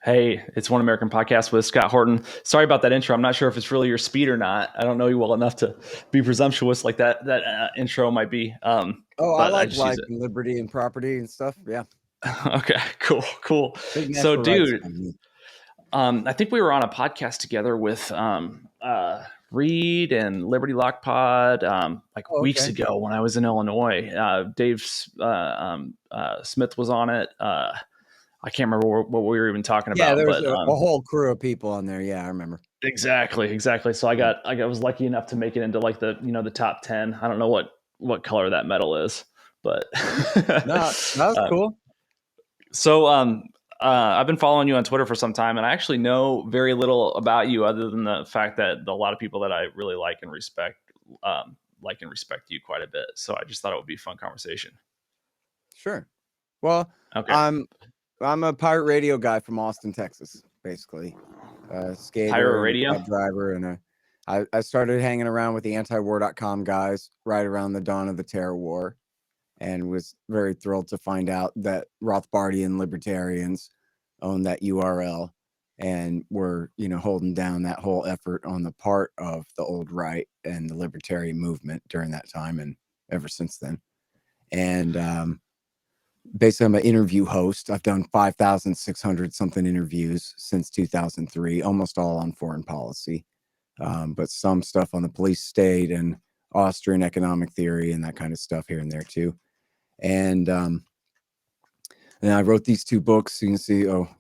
Hey, it's One American Podcast with Scott Horton. Sorry about that intro. I'm not sure if it's really your speed or not. I don't know you well enough to be presumptuous like that intro might be. I But I like just use life it. and liberty and property and stuff. Yeah, Okay, cool. big So, natural rights. dude, I think we were on a podcast together with Reed and Liberty Lock Pod like Oh, weeks okay. ago when I was in Illinois. Dave Smith was on it. I can't remember what we were even talking Yeah, about, there was but a whole crew of people on there. Yeah, I remember. exactly. So I was lucky enough to make it into like the top 10. I don't know what color that medal is, but No, that was uh, cool. so I've been following you on Twitter for some time, and I actually know very little about you other than the fact that a lot of people that I really um, like and respect you quite a bit. So I just thought it would be a fun conversation. Sure. Well, Okay, I'm a pirate radio guy from Austin, Texas, basically. Skater Pyro and Radio. cab driver, and I started hanging around with the antiwar.com guys right around the dawn of the terror war, and was very thrilled to find out that Rothbardian libertarians own that URL and were, holding down that whole effort on the part of the old right and the libertarian movement during that time and ever since then. And basically, I'm an interview host. I've done 5,600 something interviews since 2003, almost all on foreign policy, but some stuff on the police state and Austrian economic theory and that kind of stuff here and there too. And I wrote these two books. You can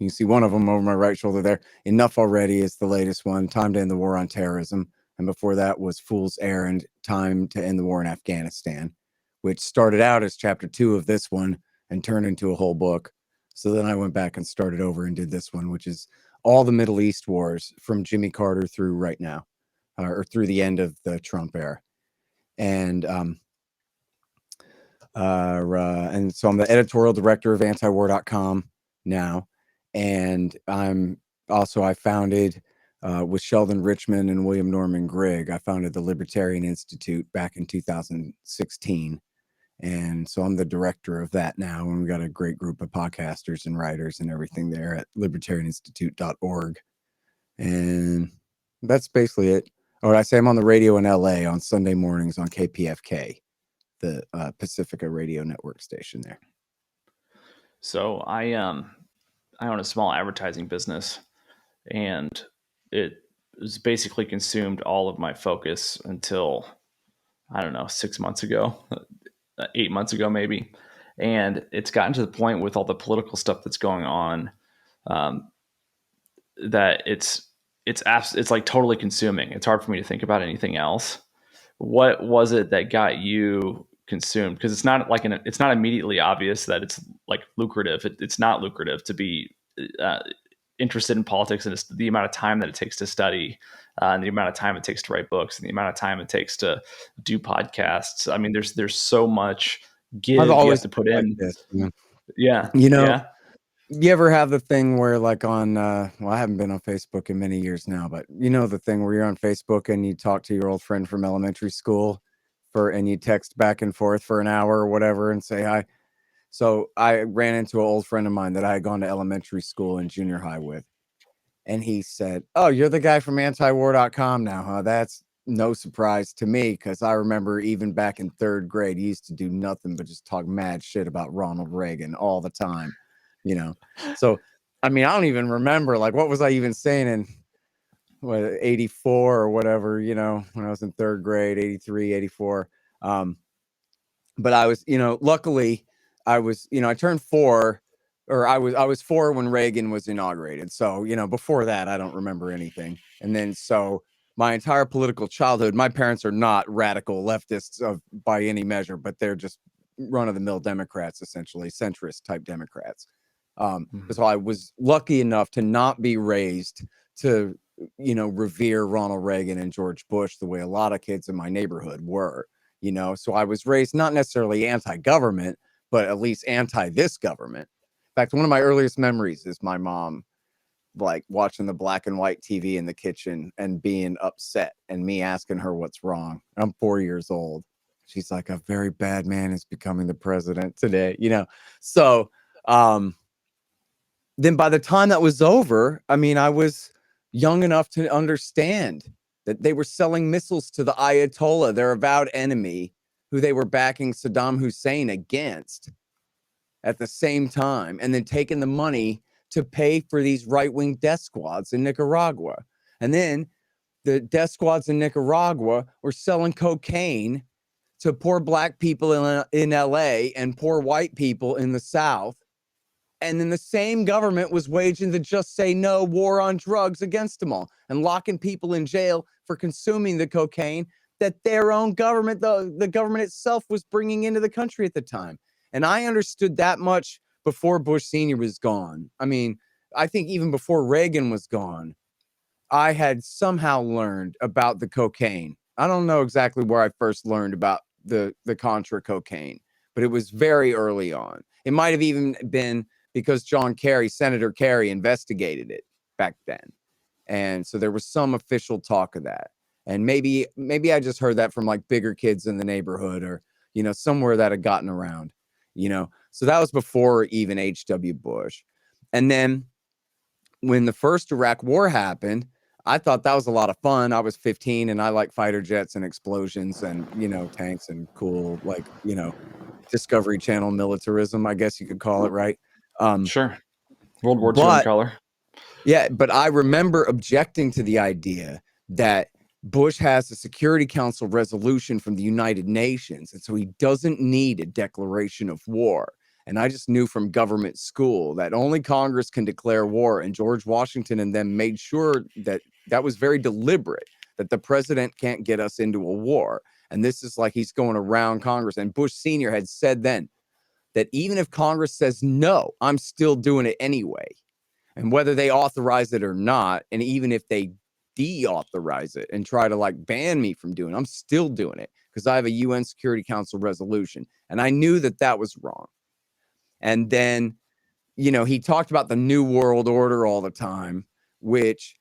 see one of them over my right shoulder there. Enough Already is the latest one, Time to End the War on Terrorism. And before that was Fool's Errand, Time to End the War in Afghanistan, which started out as chapter 2 of this one and turned into a whole book. So then I went back and started over and did this one, which is all the Middle East wars from Jimmy Carter through right now, or through the end of the Trump era. And so I'm the editorial director of antiwar.com now. And I founded with Sheldon Richman and William Norman Grigg, I founded the Libertarian Institute back in 2016. And so I'm the director of that now. And we've got a great group of podcasters and writers and everything there at libertarianinstitute.org. And that's basically it. Oh, I say I'm on the radio in LA on Sunday mornings on KPFK, the Pacifica radio network station there. So I own a small advertising business, and it was basically consumed all of my focus until I don't know 6 months ago, 8 months ago maybe, and it's gotten to the point with all the political stuff that's going on um, that it's like totally consuming. It's hard for me to think about anything else. What was it that got you consumed? Because it's not like it's not immediately obvious that it's like lucrative. It's not lucrative to be uh, interested in politics, and it's the amount of time that it takes to study, and the amount of time it takes to write books, and the amount of time it takes to do podcasts. I mean, there's so much I've give you have always to put like in. this. Yeah, You know, yeah. you ever have the thing where like on well, I haven't been on Facebook in many years now, but the thing where you're on Facebook and you talk to your old friend from elementary school and you text back and forth for an hour or whatever and say hi. So I ran into an old friend of mine that I had gone to elementary school and junior high with. And he said, "Oh, you're the guy from antiwar.com now, huh? That's no surprise to me, because I remember even back in third grade, he used to do nothing but just talk mad shit about Ronald Reagan all the time, you know." So, I mean, I don't even remember, like, what was I even saying in 84 or whatever, when I was in third grade, 83, 84. But I was, luckily I was, I turned 4, or I was 4 when Reagan was inaugurated. So, before that, I don't remember anything. And then, so my entire political childhood, my parents are not radical leftists by any measure, but they're just run of the mill Democrats, essentially centrist type Democrats. So I was lucky enough to not be raised to, revere Ronald Reagan and George Bush the way a lot of kids in my neighborhood were. So I was raised not necessarily anti-government, but at least anti this government. In fact, one of my earliest memories is my mom like watching the black and white TV in the kitchen and being upset and me asking her what's wrong. I'm 4 years old. She's like, "A very bad man is becoming the president today," So then by the time that was over, I mean, I was young enough to understand that they were selling missiles to the Ayatollah, their avowed enemy, who they were backing Saddam Hussein against at the same time, and then taking the money to pay for these right-wing death squads in Nicaragua. And then the death squads in Nicaragua were selling cocaine to poor black people in LA and poor white people in the South. And then the same government was waging the Just Say No war on drugs against them all and locking people in jail for consuming the cocaine that their own government, the government itself, was bringing into the country at the time. And I understood that much before Bush Sr. was gone. I mean, I think even before Reagan was gone, I had somehow learned about the cocaine. I don't know exactly where I first learned about the Contra cocaine, but it was very early on. It might have even been because John Kerry, Senator Kerry, investigated it back then. And so there was some official talk of that. And maybe I just heard that from like bigger kids in the neighborhood, or, you know, somewhere that had gotten around, you know. So that was before even H.W. Bush. And then when the first Iraq war happened, I thought that was a lot of fun. I was 15 and I like fighter jets and explosions and, you know, tanks and cool, like, you know, Discovery Channel militarism, I guess you could call it, right? Sure. World War II in But color. yeah, but I remember objecting to the idea that Bush has a Security Council resolution from the United Nations, and so he doesn't need a declaration of war. And I just knew from government school that only Congress can declare war, and George Washington and them made sure that that was very deliberate, that the president can't get us into a war. And this is like he's going around Congress. And Bush Sr. had said then that even if Congress says no, I'm still doing it anyway. And whether they authorize it or not, and even if they deauthorize it and try to like ban me from doing it, I'm still doing it because I have a UN Security Council resolution. And I knew that that was wrong. And then, you know, he talked about the New World Order all the time, which,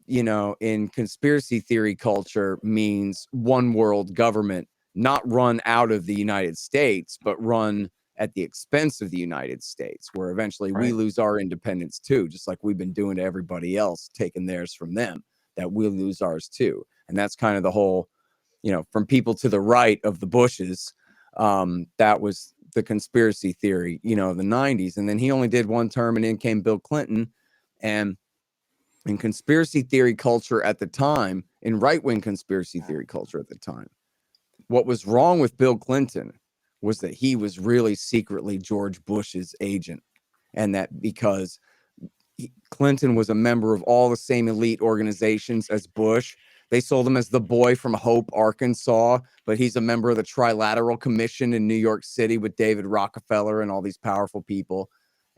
you know, in conspiracy theory culture means one world government, not run out of the United States, but run at the expense of the United States, where eventually we Right. lose our independence too, just like we've been doing to everybody else, taking theirs from them, that we'll lose ours too. And that's kind of the whole, you know, from people to the right of the Bushes, that was the conspiracy theory, you know, the 90s. And then he only did one term, and then came Bill Clinton. And in conspiracy theory culture at the time, in right-wing conspiracy theory culture at the time, what was wrong with Bill Clinton was that he was really secretly George Bush's agent. And that because Clinton was a member of all the same elite organizations as Bush, they sold him as the boy from Hope, Arkansas, but he's a member of the Trilateral Commission in New York City with David Rockefeller and all these powerful people.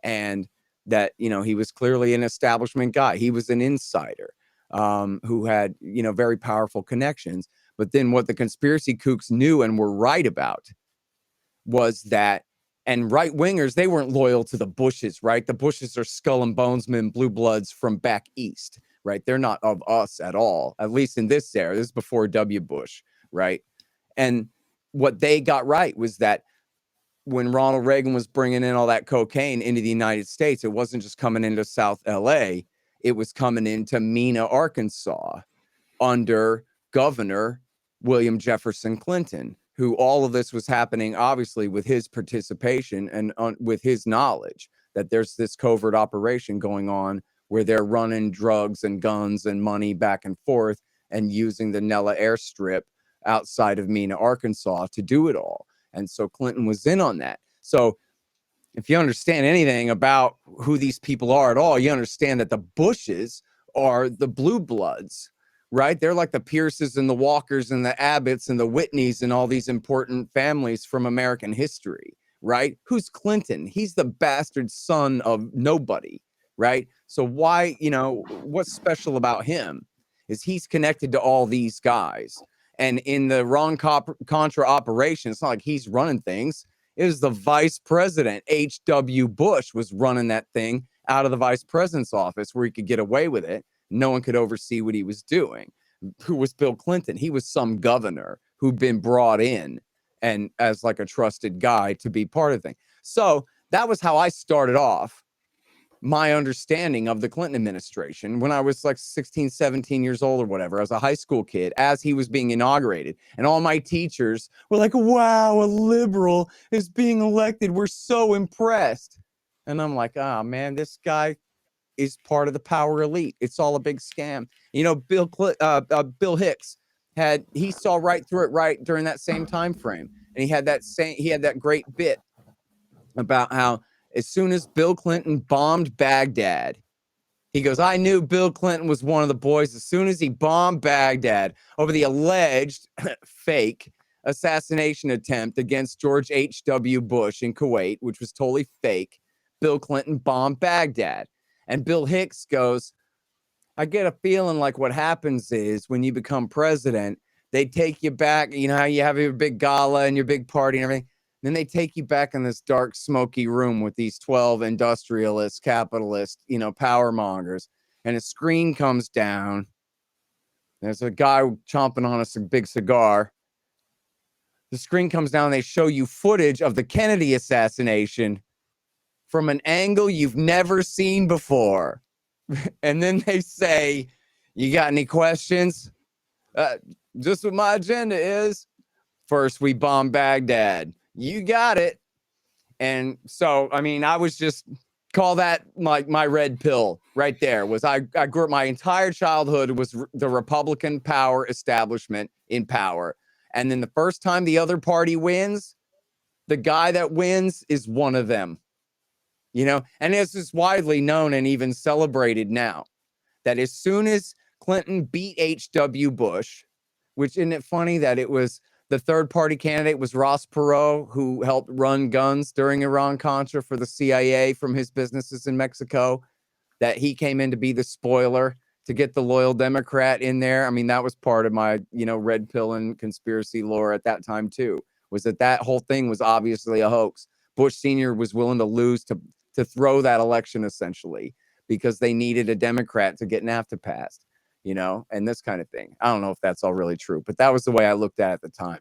And that, you know, he was clearly an establishment guy. He was an insider, who had, you know, very powerful connections. But then what the conspiracy kooks knew and were right about was that, and right wingers, they weren't loyal to the Bushes, right? The Bushes are skull and bonesmen, blue bloods from back east, right? They're not of us at all, at least in this era. This is before W. Bush, right? And what they got right was that when Ronald Reagan was bringing in all that cocaine into the United States, it wasn't just coming into South LA, it was coming into Mena, Arkansas, under Governor William Jefferson Clinton, who all of this was happening, obviously, with his participation and with his knowledge that there's this covert operation going on where they're running drugs and guns and money back and forth and using the Nella airstrip outside of Mena, Arkansas to do it all. And so Clinton was in on that. So if you understand anything about who these people are at all, you understand that the Bushes are the blue bloods, right? They're like the Pierces and the Walkers and the Abbotts and the Whitneys and all these important families from American history, right? Who's Clinton? He's the bastard son of nobody, right? So why, you know, what's special about him is he's connected to all these guys. And in the Iran-Contra operation, it's not like he's running things. It was the vice president, H.W. Bush, was running that thing out of the vice president's office where he could get away with it. No one could oversee what he was doing. Who was Bill Clinton? He was some governor who'd been brought in and as like a trusted guy to be part of the thing. So that was how I started off. my understanding of the Clinton administration when I was like 16, 17 years old or whatever. I was a high school kid as he was being inaugurated. And all my teachers were like, wow, a liberal is being elected. We're so impressed. And I'm like, ah, man, this guy is part of the power elite. It's all a big scam. You know, Bill Hicks he saw right through it right during that same time frame. And he had that great bit about how as soon as Bill Clinton bombed Baghdad, he goes, I knew Bill Clinton was one of the boys as soon as he bombed Baghdad over the alleged fake assassination attempt against George H.W. Bush in Kuwait, which was totally fake. Bill Clinton bombed Baghdad. And Bill Hicks goes, I get a feeling like what happens is when you become president, they take you back. You know how you have your big gala and your big party and everything. Then they take you back in this dark, smoky room with these 12 industrialists, capitalists, you know, power mongers. And a screen comes down. There's a guy chomping on a big cigar. The screen comes down. And they show you footage of the Kennedy assassination from an angle you've never seen before. And then they say, you got any questions? Just what my agenda is. First, we bomb Baghdad. You got it. And so, I mean, I was just call that my red pill right there. Was I grew up my entire childhood was the Republican power establishment in power. And then the first time the other party wins, the guy that wins is one of them. You know, and this is widely known and even celebrated now that as soon as Clinton beat H.W. Bush, which isn't it funny that it was the third party candidate was Ross Perot, who helped run guns during Iran-Contra for the CIA from his businesses in Mexico, that he came in to be the spoiler to get the loyal Democrat in there. I mean, that was part of my, you know, red pill and conspiracy lore at that time too, was that whole thing was obviously a hoax. Bush Sr. was willing to lose to throw that election essentially because they needed a Democrat to get NAFTA passed, you know, and this kind of thing. I don't know if that's all really true, but that was the way I looked at it at the time.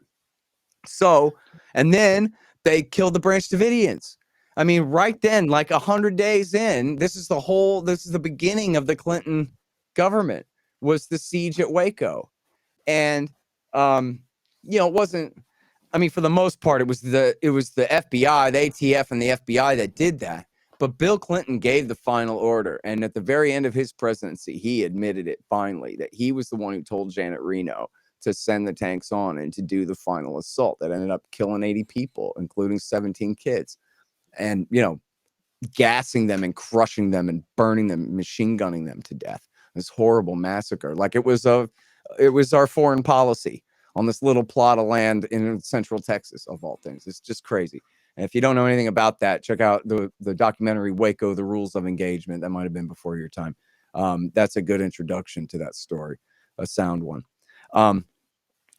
So, and then they killed the Branch Davidians. I mean, right then, like 100 days in, this is the beginning of the Clinton government, was the siege at Waco. And, you know, it wasn't, I mean, for the most part, it was the FBI, the ATF and the FBI that did that. But Bill Clinton gave the final order. And at the very end of his presidency, he admitted it finally, that he was the one who told Janet Reno to send the tanks on and to do the final assault that ended up killing 80 people, including 17 kids. And, you know, gassing them and crushing them and burning them, machine gunning them to death. This horrible massacre. Like it was our foreign policy on this little plot of land in central Texas, of all things. It's just crazy. And if you don't know anything about that, check out the documentary Waco, The Rules of Engagement. That might have been before your time. That's a good introduction to that story, a sound one.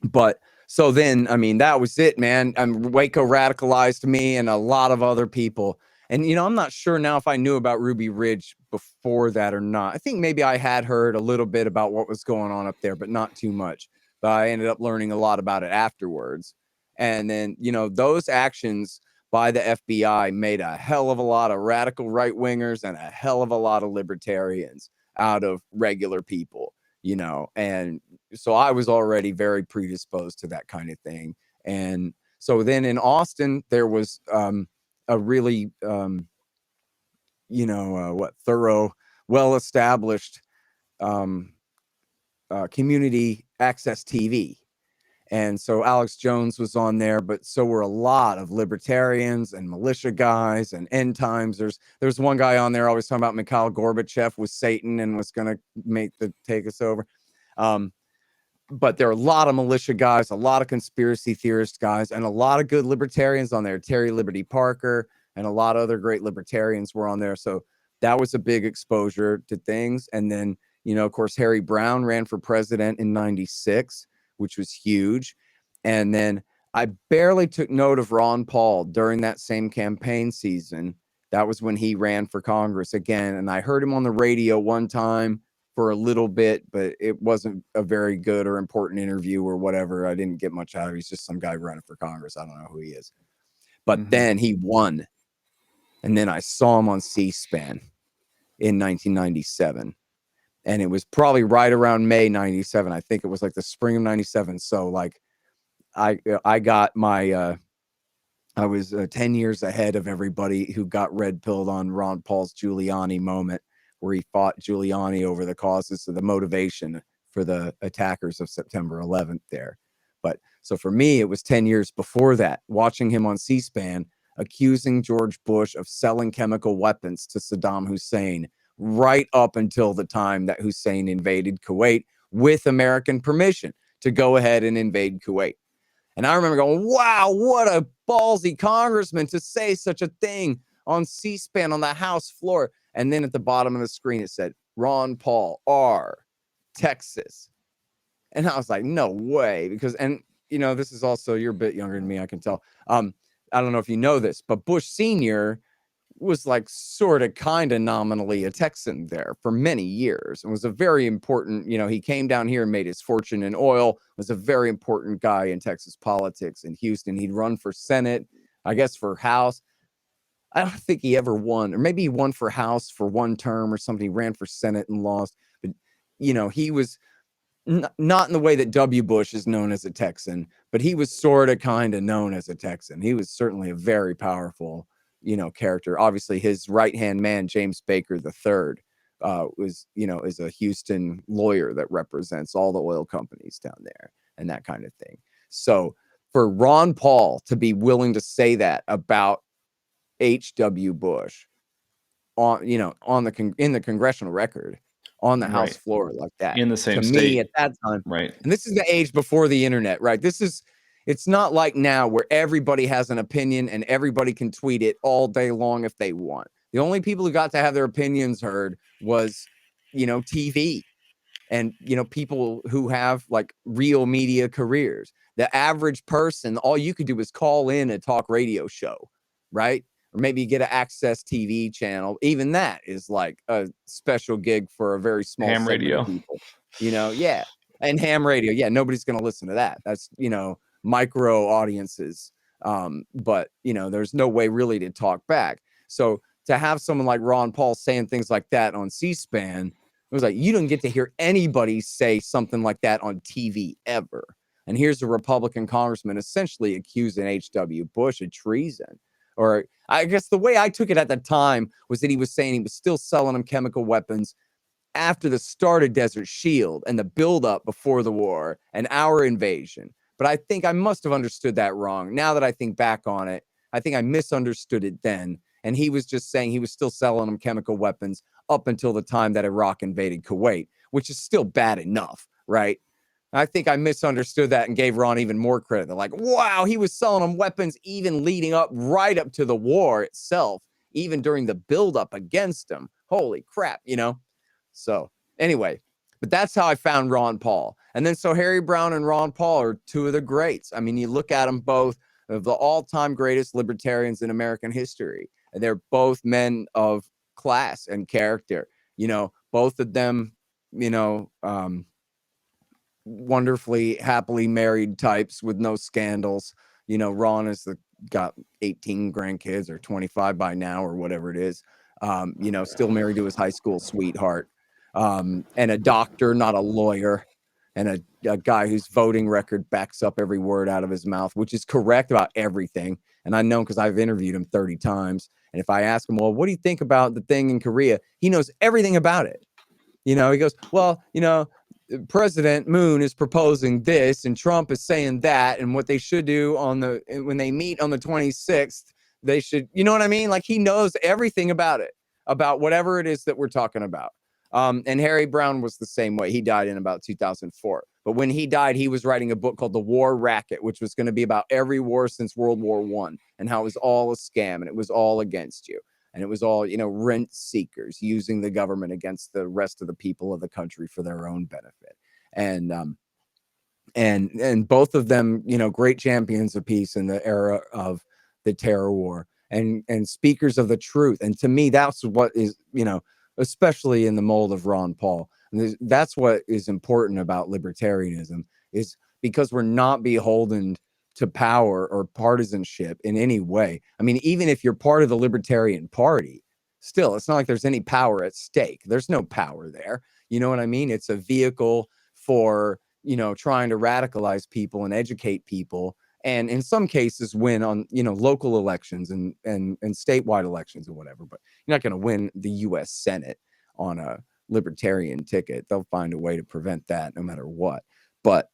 But so then, I mean, that was it, man. Waco radicalized me and a lot of other people. And, you know, I'm not sure now if I knew about Ruby Ridge before that or not. I think maybe I had heard a little bit about what was going on up there, but not too much. But I ended up learning a lot about it afterwards. And then, you know, those actions by the FBI made a hell of a lot of radical right-wingers and a hell of a lot of libertarians out of regular people, you know. And so I was already very predisposed to that kind of thing. And so then in Austin, there was a really, thorough, well-established community access TV. And so Alex Jones was on there, but so were a lot of libertarians and militia guys and end times. There's one guy on there always talking about Mikhail Gorbachev was Satan and was going to take us over. But there are a lot of militia guys, a lot of conspiracy theorist guys, and a lot of good libertarians on there. Terry Liberty Parker and a lot of other great libertarians were on there. So that was a big exposure to things. And then, you know, of course, Harry Brown ran for president in '96, which was huge. And then I barely took note of Ron Paul during that same campaign season. That was when he ran for Congress again. And I heard him on the radio one time for a little bit, but it wasn't a very good or important interview or whatever. I didn't get much out of it. He's just some guy running for Congress. I don't know who he is. But then he won. And then I saw him on C-SPAN. in 1997. And it was probably right around May 97. I think it was like the spring of 97. So like I got my I was 10 years ahead of everybody who got red pilled on Ron Paul's Giuliani moment, where he fought Giuliani over the causes of the motivation for the attackers of September 11th there. But so for me, it was 10 years before that, watching him on C-SPAN accusing George Bush of selling chemical weapons to Saddam Hussein right up until the time that Hussein invaded Kuwait with American permission to go ahead and invade Kuwait. And I remember going, wow, what a ballsy congressman to say such a thing on C-SPAN on the House floor. And then at the bottom of the screen, it said, Ron Paul, R, Texas. And I was like, no way. Because, and, you know, this is also, you're a bit younger than me, I can tell. I don't know if you know this, but Bush Sr. was like sort of kind of nominally a Texan there for many years and was a very important, you know, he came down here and made his fortune in oil, was a very important guy in Texas politics in Houston. He'd run for Senate, I guess for House. I don't think he ever won, or maybe he won for House for one term or something. He ran for Senate and lost. But, you know, he was not in the way that W. Bush is known as a Texan, but he was sort of kind of known as a Texan. He was certainly a very powerful, you know, character. Obviously, his right-hand man, James Baker III, was, you know, is a Houston lawyer that represents all the oil companies down there and that kind of thing. So for Ron Paul to be willing to say that about H.W. Bush on, you know, on the in the congressional record on the House floor like that, in the same to state. me at that time, Right. and this is the age before the internet, right? This is, it's not like now where everybody has an opinion and everybody can tweet it all day long if they want. The only people who got to have their opinions heard was, you know, TV and, you know, people who have like real media careers. The average person, all you could do is call in a talk radio show, right? Or maybe get an Access TV channel. Even that is like a special gig for a very small Ham segment radio. of people, you know? Yeah. And ham radio. Yeah. Nobody's going to listen to that. That's, you know, micro audiences. But, you know, there's no way really to talk back. So to have someone like Ron Paul saying things like that on C-SPAN, it was like, you don't get to hear anybody say something like that on TV ever. And here's a Republican congressman essentially accusing H.W. Bush of treason. Or I guess the way I took it at the time was that he was saying he was still selling them chemical weapons after the start of Desert Shield and the buildup before the war and our invasion. But I think I must have understood that wrong. Now that I think back on it, I think I misunderstood it then. And he was just saying he was still selling them chemical weapons up until the time that Iraq invaded Kuwait, which is still bad enough, right? I think I misunderstood that and gave Ron even more credit. They're like, wow, he was selling them weapons even leading up right up to the war itself, even during the buildup against him. Holy crap, you know? So anyway, but that's how I found Ron Paul. And then so Harry Brown and Ron Paul are two of the greats. I mean, you look at them both, of the all-time greatest libertarians in American history. And they're both men of class and character. You know, both of them, you know, wonderfully happily married types with no scandals. You know, Ron is got 18 grandkids or 25 by now or whatever it is. You know, still married to his high school sweetheart, and a doctor, not a lawyer, and a guy whose voting record backs up every word out of his mouth, which is correct about everything. And I know because I've interviewed him 30 times. And if I ask him, well, what do you think about the thing in Korea? He knows everything about it. You know, he goes, well, you know, President Moon is proposing this and Trump is saying that, and what they should do when they meet on the 26th, they should, you know what I mean? Like he knows everything about it, about whatever it is that we're talking about. And Harry Brown was the same way. He died in about 2004. But when he died, he was writing a book called The War Racket, which was going to be about every war since World War I and how it was all a scam and it was all against you. And it was all, you know, rent seekers using the government against the rest of the people of the country for their own benefit. And both of them, you know, great champions of peace in the era of the terror war and speakers of the truth. And to me, that's what is, you know, especially in the mold of Ron Paul. And that's what is important about libertarianism, is because we're not beholden to power or partisanship in any way. I mean, even if you're part of the Libertarian Party, Still, it's not like there's any power at stake. There's no power there. You know what I mean? It's a vehicle for, trying to radicalize people and educate people, and in some cases win on, local elections and statewide elections and whatever. But you're not going to win the U.S. Senate on a libertarian ticket. They'll find a way to prevent that no matter what. But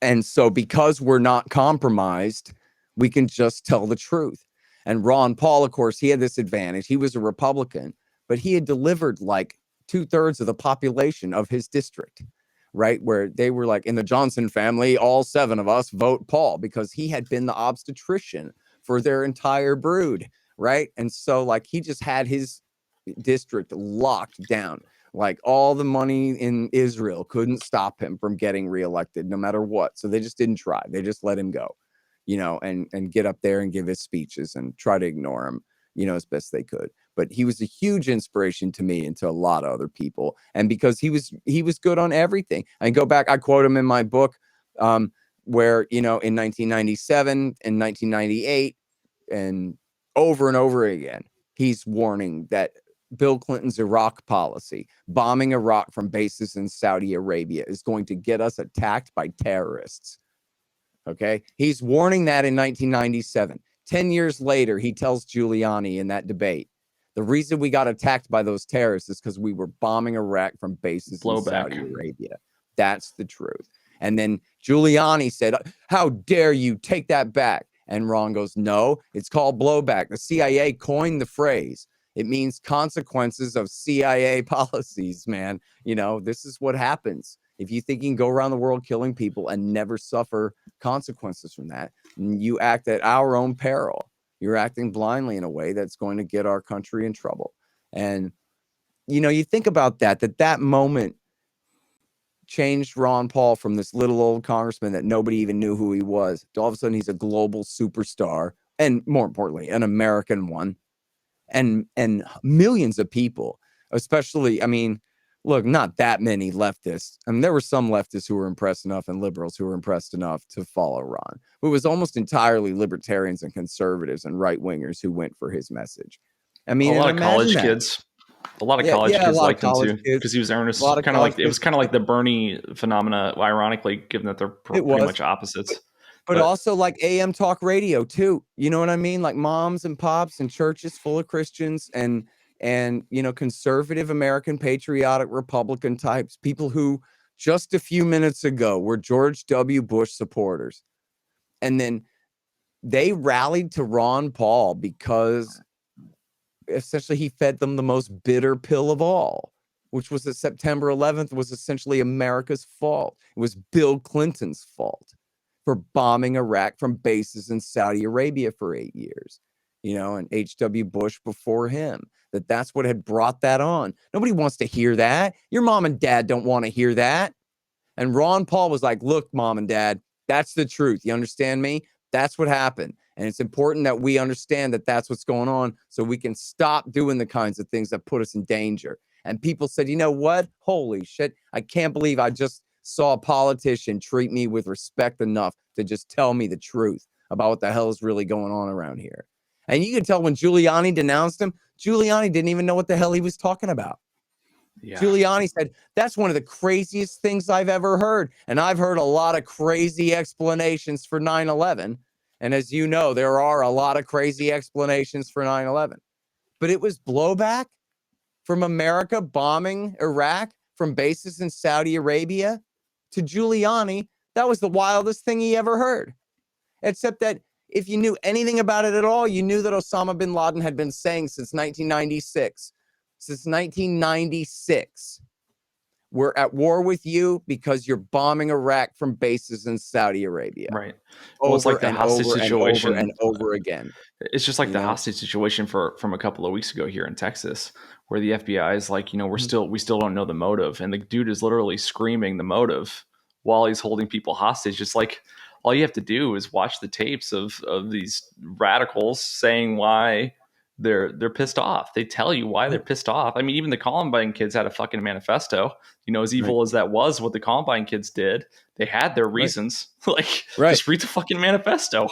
and so because we're not compromised, we can just tell the truth. And Ron Paul, of course, he had this advantage. He was a Republican, but he had delivered like 2/3 of the population of his district, right? Where they were like, in the Johnson family, all 7 of us vote Paul, because he had been the obstetrician for their entire brood, right? And so like he just had his district locked down. Like all the money in Israel couldn't stop him from getting reelected no matter what. So they just didn't try. They just let him go, and get up there and give his speeches and try to ignore him, as best they could. But he was a huge inspiration to me and to a lot of other people. And because he was good on everything. I go back, I quote him in my book, where, in 1997 and 1998 and over again, he's warning that Bill Clinton's Iraq policy, bombing Iraq from bases in Saudi Arabia, is going to get us attacked by terrorists. Okay. He's warning that in 1997. 10 years later, he tells Giuliani in that debate, the reason we got attacked by those terrorists is because we were bombing Iraq from bases in Saudi Arabia. That's the truth. And then Giuliani said, how dare you take that back? And Ron goes, no, it's called blowback. The CIA coined the phrase. It means consequences of CIA policies, man. This is what happens. If you think you can go around the world killing people and never suffer consequences from that, you act at our own peril. You're acting blindly in a way that's going to get our country in trouble. And, you think about that moment changed Ron Paul from this little old congressman that nobody even knew who he was to all of a sudden he's a global superstar, and more importantly, an American one. And millions of people, especially, look, not that many leftists. There were some leftists who were impressed enough and liberals who were impressed enough to follow Ron. But it was almost entirely libertarians and conservatives and right-wingers who went for his message. A lot of college kids. A lot of college kids liked him too because he was earnest. It was kind of like the Bernie phenomena, ironically, given that they're pretty much opposites. But also like AM talk radio too. You know what I mean? Like moms and pops and churches full of Christians and conservative American patriotic Republican types, people who just a few minutes ago were George W. Bush supporters. And then they rallied to Ron Paul because essentially he fed them the most bitter pill of all, which was that September 11th was essentially America's fault. It was Bill Clinton's fault for bombing Iraq from bases in Saudi Arabia for 8 years, and H.W. Bush before him, that's what had brought that on. Nobody wants to hear that. Your mom and dad don't want to hear that. And Ron Paul was like, look, mom and dad, that's the truth. You understand me? That's what happened. And it's important that we understand that that's what's going on so we can stop doing the kinds of things that put us in danger. And people said, you know what? Holy shit. I can't believe I just saw a politician treat me with respect enough to just tell me the truth about what the hell is really going on around here. And you can tell when Giuliani denounced him, Giuliani didn't even know what the hell he was talking about. Yeah. Giuliani said, that's one of the craziest things I've ever heard. And I've heard a lot of crazy explanations for 9/11. And as you know, there are a lot of crazy explanations for 9/11. But it was blowback from America bombing Iraq from bases in Saudi Arabia to Giuliani. That was the wildest thing he ever heard. Except that if you knew anything about it at all, you knew that Osama bin Laden had been saying since 1996. Since 1996, we're at war with you because you're bombing Iraq from bases in Saudi Arabia. Right. Well, it's like the hostage situation and over again. It's just like the hostage situation from a couple of weeks ago here in Texas, where the FBI is like, we still don't know the motive, and the dude is literally screaming the motive while he's holding people hostage. It's like all you have to do is watch the tapes of these radicals saying why they're pissed off. They tell you why they're pissed off. I mean, even the Columbine kids had a fucking manifesto. You know, as evil Right. as that was, what the Columbine kids did, they had their Right. reasons. Like, Right. just read the fucking manifesto.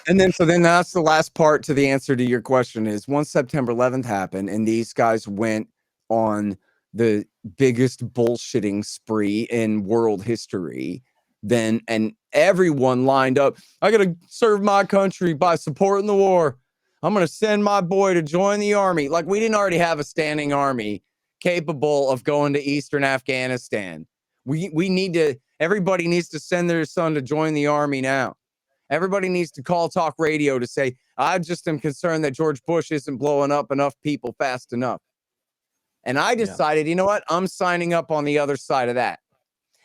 And then, so then that's the last part to the answer to your question is once September 11th happened and these guys went on the biggest bullshitting spree in world history, then, and everyone lined up, I got to serve my country by supporting the war. I'm going to send my boy to join the army. Like, we didn't already have a standing army capable of going to Eastern Afghanistan. We need to, everybody needs to send their son to join the army now. Everybody needs to call talk radio to say, I just am concerned that George Bush isn't blowing up enough people fast enough. And I decided, you know what? I'm signing up on the other side of that.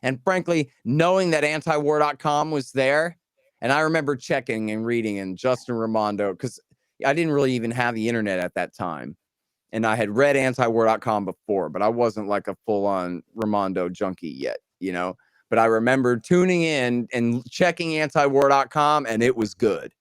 And frankly, knowing that antiwar.com was there, and I remember checking and reading and Justin Raimondo, because I didn't really even have the internet at that time. And I had read antiwar.com before, but I wasn't like a full-on Raimondo junkie yet, you know? But I remember tuning in and checking antiwar.com, and it was good.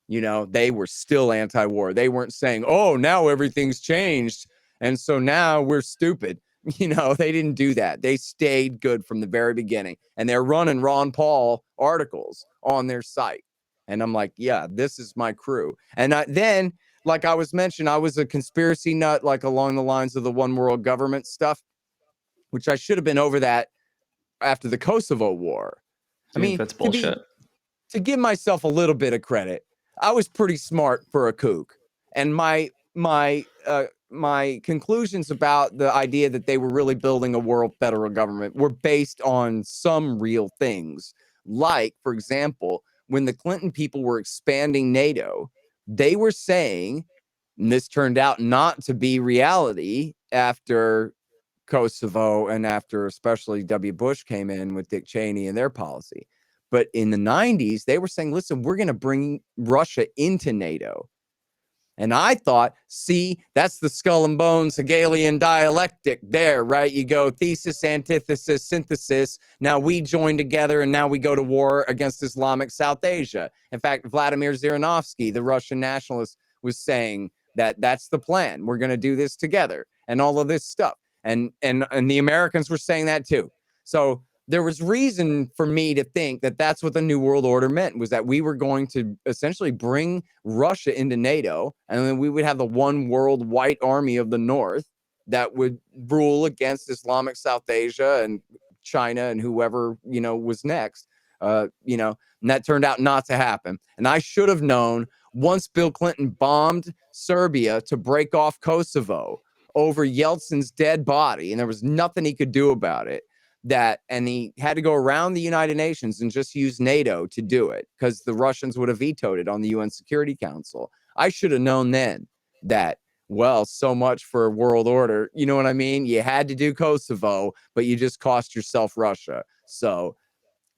You know, they were still anti-war. They weren't saying, oh, now everything's changed, and so now we're stupid. You know, they didn't do that. They stayed good from the very beginning. And they're running Ron Paul articles on their site. And I'm like, yeah, this is my crew. And then, like I was mentioned, I was a conspiracy nut, like along the lines of the one world government stuff, which I should have been over that after the Kosovo War. I mean, That's bullshit. To give myself a little bit of credit, I was pretty smart for a kook. And my conclusions about the idea that they were really building a world federal government were based on some real things. Like, for example, when the Clinton people were expanding NATO, they were saying, and this turned out not to be reality after Kosovo and after especially W. Bush came in with Dick Cheney and their policy. But in the 90s, they were saying, listen, we're going to bring Russia into NATO. And I thought, see, that's the skull and bones Hegelian dialectic there, right? You go thesis, antithesis, synthesis. Now we join together and now we go to war against Islamic South Asia. In fact, Vladimir Zhirinovsky, the Russian nationalist, was saying that that's the plan. We're going to do this together and all of this stuff. And the Americans were saying that too. So there was reason for me to think that that's what the New World Order meant, was that we were going to essentially bring Russia into NATO, and then we would have the one world white army of the North that would rule against Islamic South Asia and China and whoever, you know, was next, you know, and that turned out not to happen. And I should have known once Bill Clinton bombed Serbia to break off Kosovo over Yeltsin's dead body, and there was nothing he could do about it, and he had to go around the United Nations and just use NATO to do it because the Russians would have vetoed it on the UN Security Council. I should have known then that, well, so much for a world order. You know what I mean? You had to do Kosovo, but you just cost yourself Russia. So,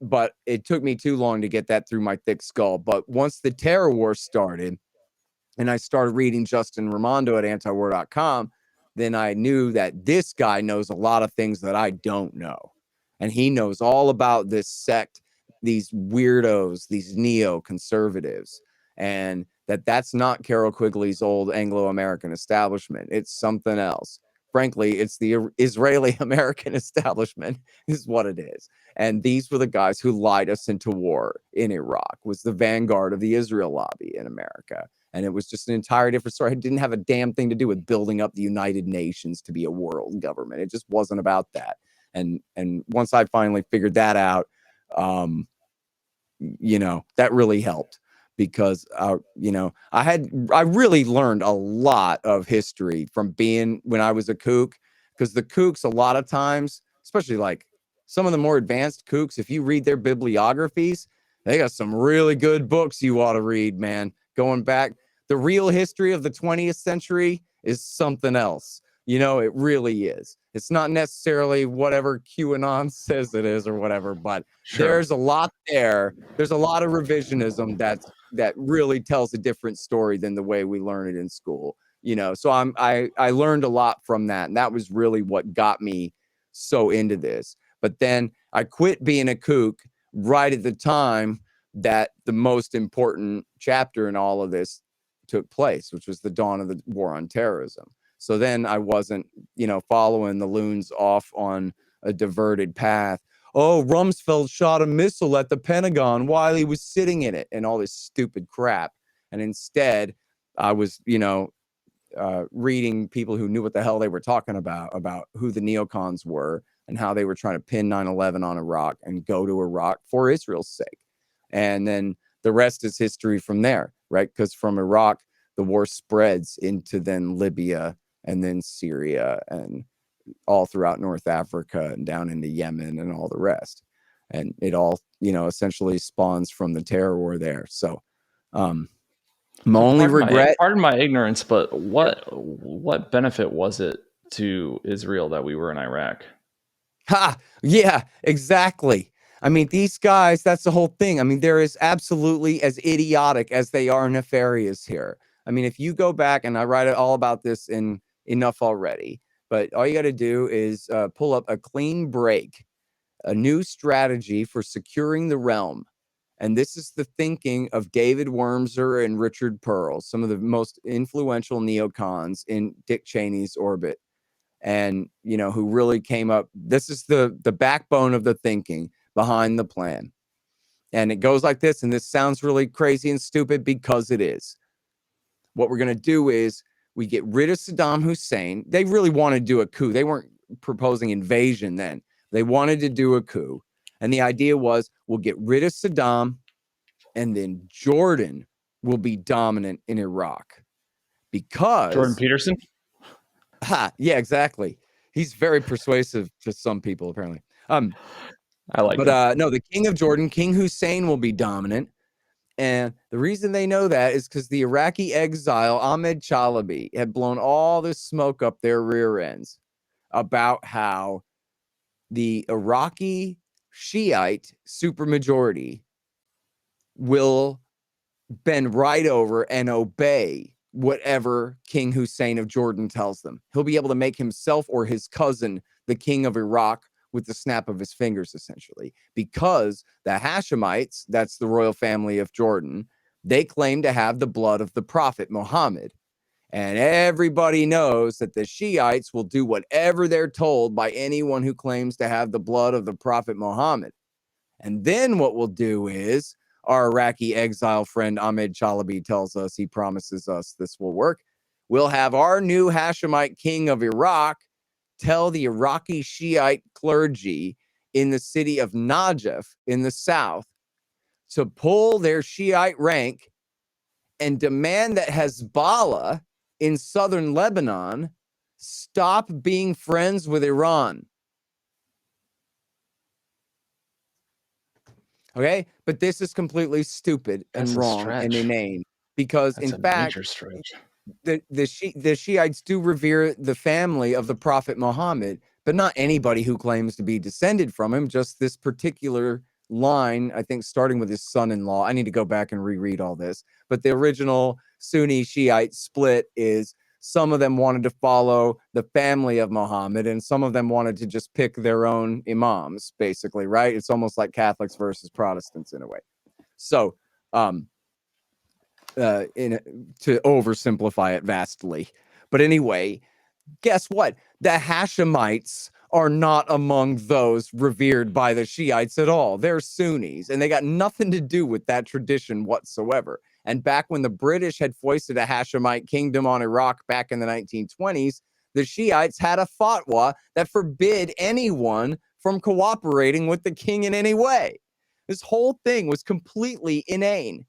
but it took me too long to get that through my thick skull. But once the terror war started and I started reading Justin Raimondo at antiwar.com, then I knew that this guy knows a lot of things that I don't know. And he knows all about this sect, these weirdos, these neoconservatives, and that's not Carol Quigley's old Anglo-American establishment. It's something else. Frankly, it's the Israeli-American establishment is what it is. And these were the guys who lied us into war in Iraq, was the vanguard of the Israel lobby in America. And it was just an entire different story. It didn't have a damn thing to do with building up the United Nations to be a world government. It just wasn't about that. And once I finally figured that out, you know, that really helped because, you know, I really learned a lot of history from being when I was a kook, because the kooks, a lot of times, especially like some of the more advanced kooks, if you read their bibliographies, they got some really good books you ought to read, man. Going back, the real history of the 20th century is something else. You know, it really is. It's not necessarily whatever QAnon says it is or whatever, but there's a lot there. There's a lot of revisionism that really tells a different story than the way we learn it in school. You know, so I learned a lot from that, and that was really what got me so into this. But then I quit being a kook right at the time that the most important chapter in all of this took place, which was the dawn of the war on terrorism. So then I wasn't, following the loons off on a diverted path. Oh, Rumsfeld shot a missile at the Pentagon while he was sitting in it and all this stupid crap. And instead, I was, reading people who knew what the hell they were talking about who the neocons were and how they were trying to pin 9/11 on Iraq and go to Iraq for Israel's sake. And then the rest is history from there, right? Because from Iraq, the war spreads into then Libya and then Syria and all throughout North Africa and down into Yemen and all the rest. And it all, essentially spawns from the terror war there. So, my So only regret. pardon my ignorance, but what benefit was it to Israel that we were in Iraq? Ha! Yeah, exactly. I mean, these guys, that's the whole thing. I mean, they're as absolutely as idiotic as they are nefarious here. I mean, if you go back, and I write all about this in Enough Already, but all you got to do is pull up A Clean Break, a new strategy for securing the realm. And this is the thinking of David Wormser and Richard Pearl, some of the most influential neocons in Dick Cheney's orbit. And, who really came up. This is the backbone of the thinking behind the plan. And it goes like this. And this sounds really crazy and stupid because it is. What we're going to do is we get rid of Saddam Hussein. They really wanted to do a coup. They weren't proposing invasion then. They wanted to do a coup. And the idea was we'll get rid of Saddam and then Jordan will be dominant in Iraq. Because Jordan Peterson? Yeah, exactly. He's very persuasive to some people, apparently. I like it. But no, the king of Jordan, King Hussein, will be dominant. And the reason they know that is because the Iraqi exile, Ahmed Chalabi, had blown all this smoke up their rear ends about how the Iraqi Shiite supermajority will bend right over and obey whatever King Hussein of Jordan tells them. He'll be able to make himself or his cousin the king of Iraq with the snap of his fingers, essentially, because the Hashemites, that's the royal family of Jordan, they claim to have the blood of the prophet Muhammad. And everybody knows that the Shiites will do whatever they're told by anyone who claims to have the blood of the prophet Muhammad. And then what we'll do is, our Iraqi exile friend Ahmed Chalabi tells us, he promises us this will work. We'll have our new Hashemite king of Iraq tell the Iraqi Shiite clergy in the city of Najaf in the south to pull their Shiite rank and demand that Hezbollah in southern Lebanon stop being friends with Iran. Okay, but this is completely stupid and wrong and inane because, in fact, the Shiites do revere the family of the Prophet Muhammad, but not anybody who claims to be descended from him. Just this particular line, I think, starting with his son-in-law. I need to go back and reread all this, but the original Sunni Shiite split is some of them wanted to follow the family of Muhammad, and some of them wanted to just pick their own imams, basically, right? It's almost like Catholics versus Protestants in a way. So, to oversimplify it vastly. But anyway, guess what? The Hashemites are not among those revered by the Shiites at all. They're Sunnis, and they got nothing to do with that tradition whatsoever. And back when the British had foisted a Hashemite kingdom on Iraq back in the 1920s, the Shiites had a fatwa that forbid anyone from cooperating with the king in any way. This whole thing was completely inane.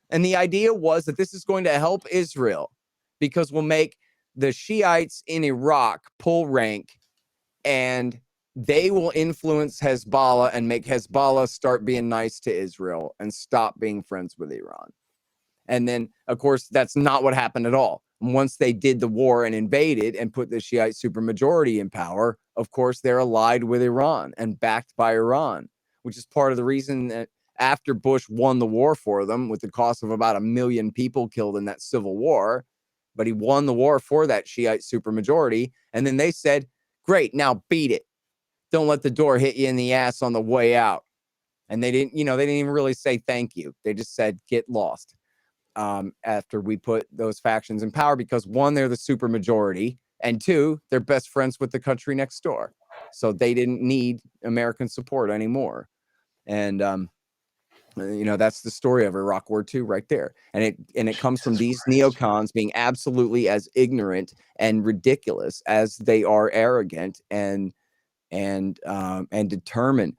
And the idea was that this is going to help Israel because we'll make the Shiites in Iraq pull rank, and they will influence Hezbollah and make Hezbollah start being nice to Israel and stop being friends with Iran. And then, of course, that's not what happened at all. Once they did the war and invaded and put the Shiite supermajority in power, of course, they're allied with Iran and backed by Iran, which is part of the reason that after Bush won the war for them with the cost of about 1 million people killed in that civil war, but he won the war for that Shiite supermajority. And then they said, great, now beat it. Don't let the door hit you in the ass on the way out. And they didn't even really say thank you. They just said, get lost. after we put those factions in power, because one, they're the super majority, and two, they're best friends with the country next door. So they didn't need American support anymore. And, that's the story of Iraq War II right there. And it comes from these neocons being absolutely as ignorant and ridiculous as they are arrogant and determined,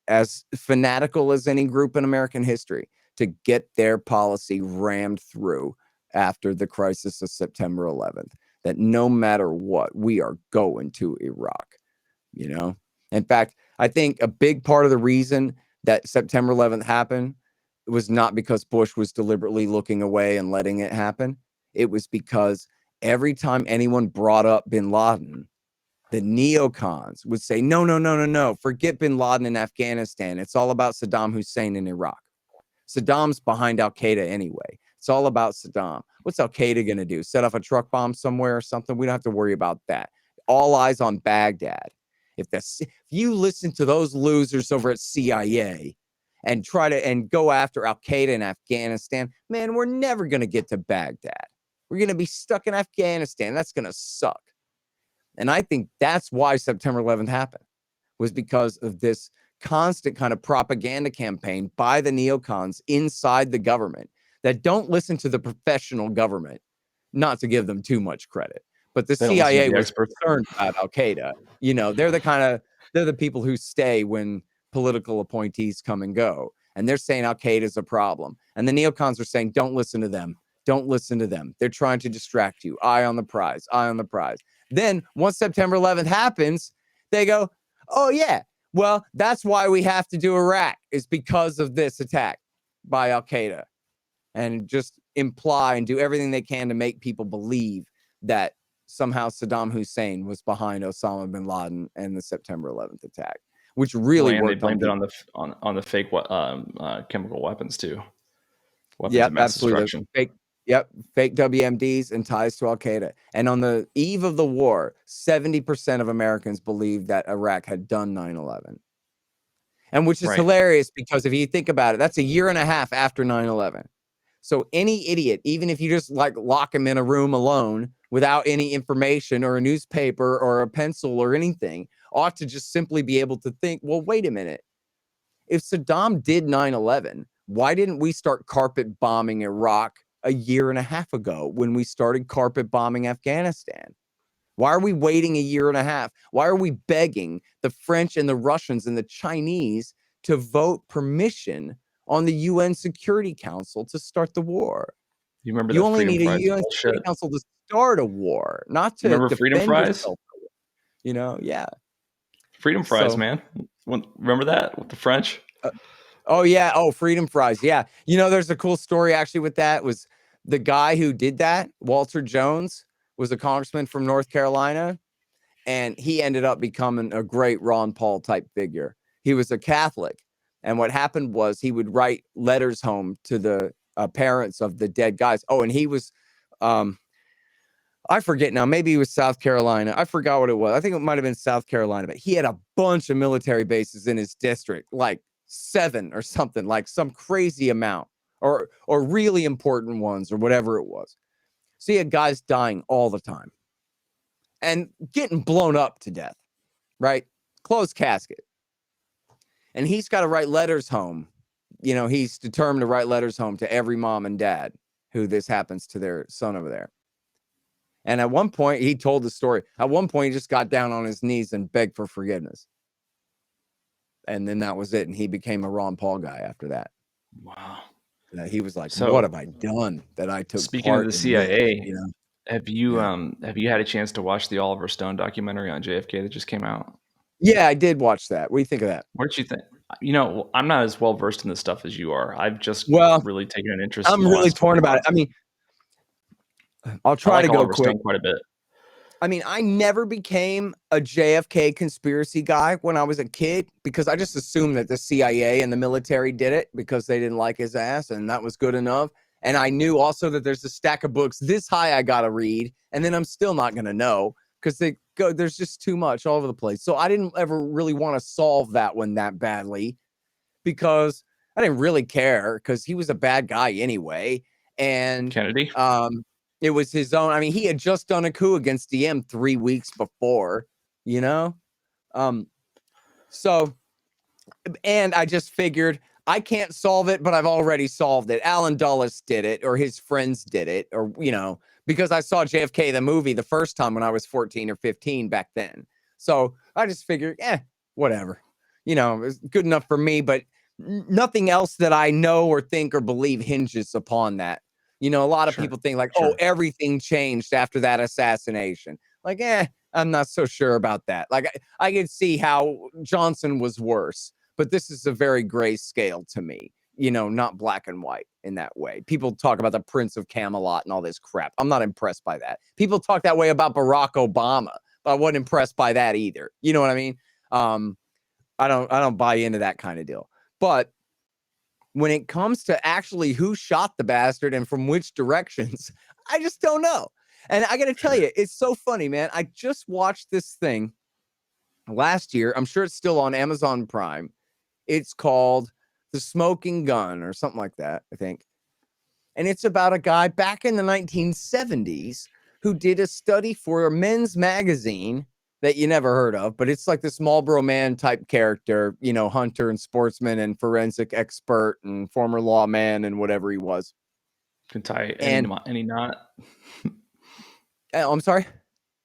as fanatical as any group in American history, to get their policy rammed through after the crisis of September 11th, that no matter what, we are going to Iraq. In fact, I think a big part of the reason that September 11th happened was not because Bush was deliberately looking away and letting it happen. It was because every time anyone brought up bin Laden, the neocons would say, no, forget bin Laden in Afghanistan. It's all about Saddam Hussein in Iraq. Saddam's behind Al-Qaeda anyway. It's all about Saddam. What's Al-Qaeda going to do? Set off a truck bomb somewhere or something? We don't have to worry about that. All eyes on Baghdad. If you listen to those losers over at CIA and try to go after Al-Qaeda in Afghanistan, man, we're never going to get to Baghdad. We're going to be stuck in Afghanistan. That's going to suck. And I think that's why September 11th happened, was because of this constant kind of propaganda campaign by the neocons inside the government that don't listen to the professional government, not to give them too much credit. But the CIA was concerned about Al-Qaeda. They're the people who stay when political appointees come and go. And they're saying Al-Qaeda is a problem. And the neocons are saying, don't listen to them. Don't listen to them. They're trying to distract you. Eye on the prize. Eye on the prize. Then once September 11th happens, they go, oh, yeah, well, that's why we have to do Iraq, is because of this attack by Al-Qaeda, and just imply and do everything they can to make people believe that somehow Saddam Hussein was behind Osama bin Laden and the September 11th attack, which really worked. They blamed it on the fake chemical weapons too. Weapons of mass destruction. Fake WMDs and ties to Al-Qaeda. And on the eve of the war, 70% of Americans believed that Iraq had done 9/11. And which is hilarious, because if you think about it, that's a year and a half after 9/11. So any idiot, even if you just lock him in a room alone without any information or a newspaper or a pencil or anything, ought to just simply be able to think, well, wait a minute. If Saddam did 9/11, why didn't we start carpet bombing Iraq a year and a half ago when we started carpet bombing Afghanistan? Why are we waiting a year and a half? Why are we begging the French and the Russians and the Chinese to vote permission on the UN Security Council to start the war? You remember you only need a UN Security Council to start a war, not to remember Freedom Fries? Yeah. Freedom Fries, man. Remember that with the French? Oh, yeah. Oh, Freedom Fries. Yeah. There's a cool story actually with that. Was the guy who did that, Walter Jones, was a congressman from North Carolina, and he ended up becoming a great Ron Paul type figure. He was a Catholic, and what happened was he would write letters home to the parents of the dead guys. Oh, and he was, I forget now, maybe he was South Carolina. I forgot what it was. I think it might have been South Carolina, but he had a bunch of military bases in his district, like 7 or something, like some crazy amount, or really important ones, or whatever it was. So he had guys dying all the time and getting blown up to death, right? Closed casket. And he's got to write letters home. He's determined to write letters home to every mom and dad who this happens to their son over there. And at one point, he told the story. At one point, he just got down on his knees and begged for forgiveness. And then that was it. And he became a Ron Paul guy after that. Wow. He was like, what have I done that I took speaking part of the CIA, this, have you had a chance to watch the Oliver Stone documentary on JFK that just came out? Yeah, I did watch that. What do you think of that? What did you think? I'm not as well versed in this stuff as you are. I've just really taken an interest. I'm really torn about it. I mean, I'll try to go Oliver quick. Stone quite a bit. I mean, I never became a JFK conspiracy guy when I was a kid, because I just assumed that the CIA and the military did it because they didn't like his ass, and that was good enough. And I knew also that there's a stack of books this high I got to read, and then I'm still not going to know, because there's just too much all over the place. So I didn't ever really want to solve that one that badly, because I didn't really care because he was a bad guy anyway. And Kennedy. it was his own. I mean, he had just done a coup against Diem 3 weeks before, you know? So, and I just figured I can't solve it, but I've already solved it. Alan Dulles did it, or his friends did it, or, because I saw JFK, the movie, the first time when I was 14 or 15 back then. So I just figured, whatever. It was good enough for me, but nothing else that I know or think or believe hinges upon that. A lot of people think like, oh, everything changed after that assassination. Like, I'm not so sure about that. Like, I could see how Johnson was worse, but this is a very gray scale to me, not black and white in that way. People talk about the Prince of Camelot and all this crap. I'm not impressed by that. People talk that way about Barack Obama, but I wasn't impressed by that either. You know what I mean? I don't buy into that kind of deal. But when it comes to actually who shot the bastard and from which directions, I just don't know. And I got to tell you, it's so funny, man. I just watched this thing last year. I'm sure it's still on Amazon Prime. It's called The Smoking Gun or something like that, I think. And it's about a guy back in the 1970s who did a study for a men's magazine that you never heard of, but it's like this Marlboro Man type character, hunter and sportsman and forensic expert and former lawman and whatever he was. Can tie any knot. I'm sorry?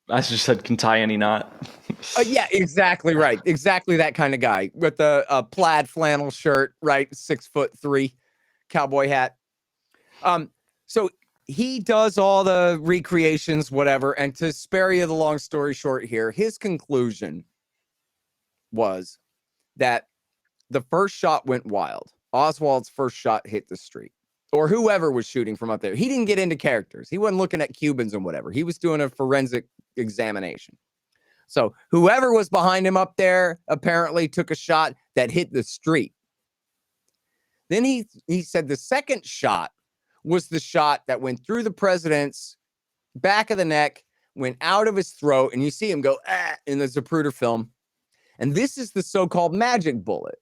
I just said can tie any knot. Yeah, exactly right. Exactly that kind of guy with the plaid flannel shirt, right? 6'3", cowboy hat. So he does all the recreations, whatever. And to spare you the long story short here, his conclusion was that the first shot went wild. Oswald's first shot hit the street, or whoever was shooting from up there. He didn't get into characters. He wasn't looking at Cubans and whatever. He was doing a forensic examination. So whoever was behind him up there apparently took a shot that hit the street. Then he said the second shot was the shot that went through the president's back of the neck, went out of his throat, and you see him go in the Zapruder film. And this is the so-called magic bullet.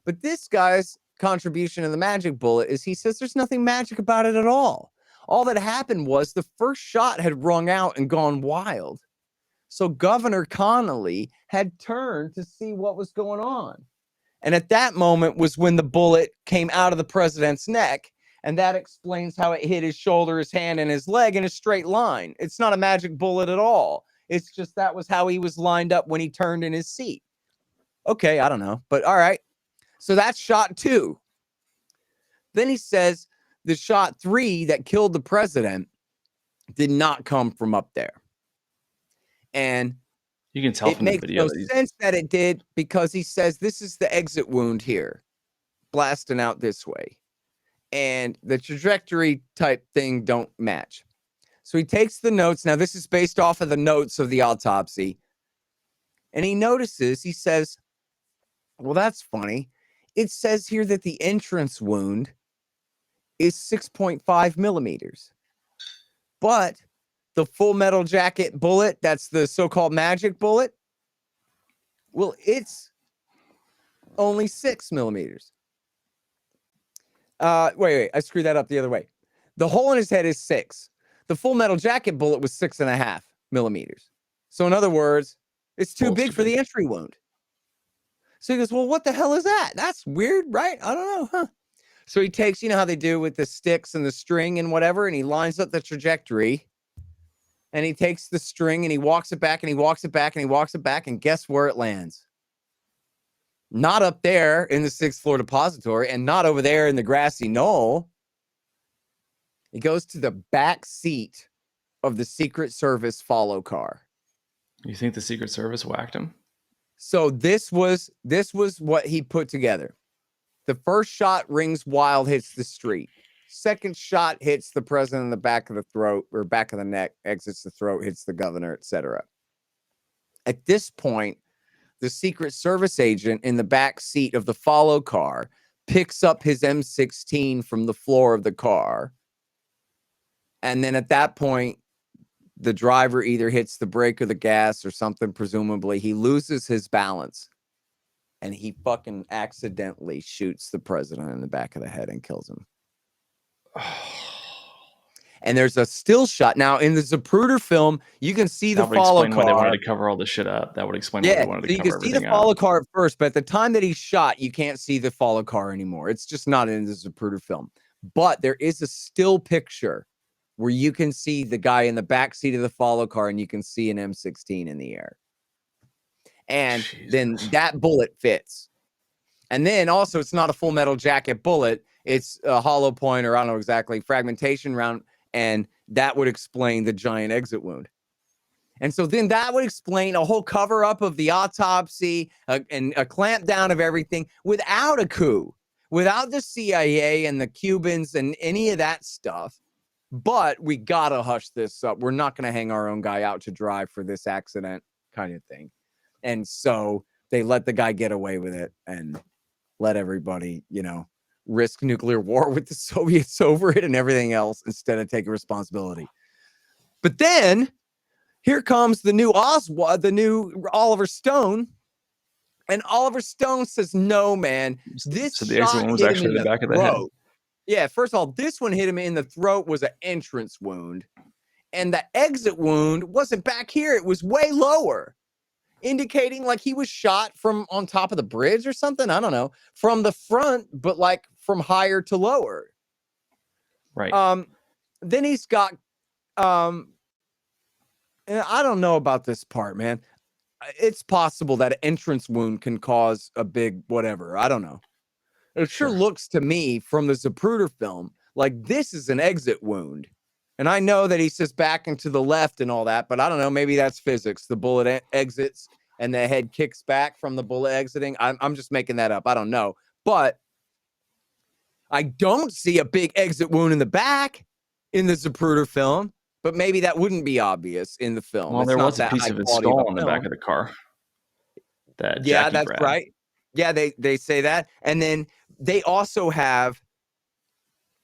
But this guy's contribution to the magic bullet is he says there's nothing magic about it at all. All that happened was the first shot had rung out and gone wild. So Governor Connolly had turned to see what was going on. And at that moment was when the bullet came out of the president's neck. And that explains how it hit his shoulder, his hand, and his leg in a straight line. It's not a magic bullet at all. It's just that was how he was lined up when he turned in his seat. Okay, I don't know. But all right. So that's shot 2. Then he says the shot 3 that killed the president did not come from up there. And you can tell from the video. It makes no sense that it did because he says this is the exit wound here, blasting out this way. And the trajectory type thing don't match. So he takes the notes. Now, this is based off of the notes of the autopsy. And he notices, he says, well, that's funny. It says here that the entrance wound is 6.5 millimeters. But the Full Metal Jacket bullet, that's the so-called magic bullet, well, it's only 6 millimeters. Wait, I screwed that up the other way. The hole in his head is 6. The Full Metal Jacket bullet was 6.5 millimeters. So in other words, it's too big for the entry wound. So he goes, well, what the hell is that? That's weird, right? I don't know, huh? So he takes, you know how they do with the sticks and the string and whatever, and he lines up the trajectory. And he takes the string and he walks it back and he walks it back and he walks it back. And guess where it lands? Not up there in the 6th floor depository and not over there in the grassy knoll. It goes to the back seat of the Secret Service follow car. You think the Secret Service whacked him? So this was what he put together. The first shot rings wild, hits the street. Second shot hits the president in the back of the throat or back of the neck, exits the throat, hits the governor, etc. At this point, the Secret Service agent in the back seat of the follow car picks up his M16 from the floor of the car. And then at that point, the driver either hits the brake or the gas or something, presumably. He loses his balance and he fucking accidentally shoots the president in the back of the head and kills him. And there's a still shot. Now, in the Zapruder film, you can see the follow car. That would explain why they wanted to cover all this shit up. That would explain why they wanted to cover everything up. You can see the follow car at first, but at the time that he's shot, you can't see the follow car anymore. It's just not in the Zapruder film. But there is a still picture where you can see the guy in the back seat of the follow car, and you can see an M16 in the air. And then that bullet fits. And then also, it's not a Full Metal Jacket bullet. It's a hollow point, or I don't know exactly, fragmentation round. And that would explain the giant exit wound. And so then that would explain a whole cover up of the autopsy and a clamp down of everything without a coup, without the CIA and the Cubans and any of that stuff. But we got to hush this up. We're not going to hang our own guy out to dry for this accident kind of thing. And so they let the guy get away with it and let everybody, risk nuclear war with the Soviets over it and everything else instead of taking responsibility. But then here comes the new Oswald, the new Oliver Stone. And Oliver Stone says, no, man, this so the exit one was actually the back of the head. Yeah, first of all, this one hit him in the throat, was an entrance wound. And the exit wound wasn't back here. It was way lower, indicating like he was shot from on top of the bridge or something. I don't know, from the front, but like from higher to lower. Right. Then he's got, I don't know about this part, man. It's possible that an entrance wound can cause a big whatever. I don't know. It sure looks to me from the Zapruder film like this is an exit wound. And I know that he says back and to the left and all that, but I don't know. Maybe that's physics. The bullet exits and the head kicks back from the bullet exiting. I'm just making that up. I don't know. But I don't see a big exit wound in the back in the Zapruder film, but maybe that wouldn't be obvious in the film. Well, there was a piece of his skull on the back of the car. That's Brad. Right. Yeah, they say that. And then they also have,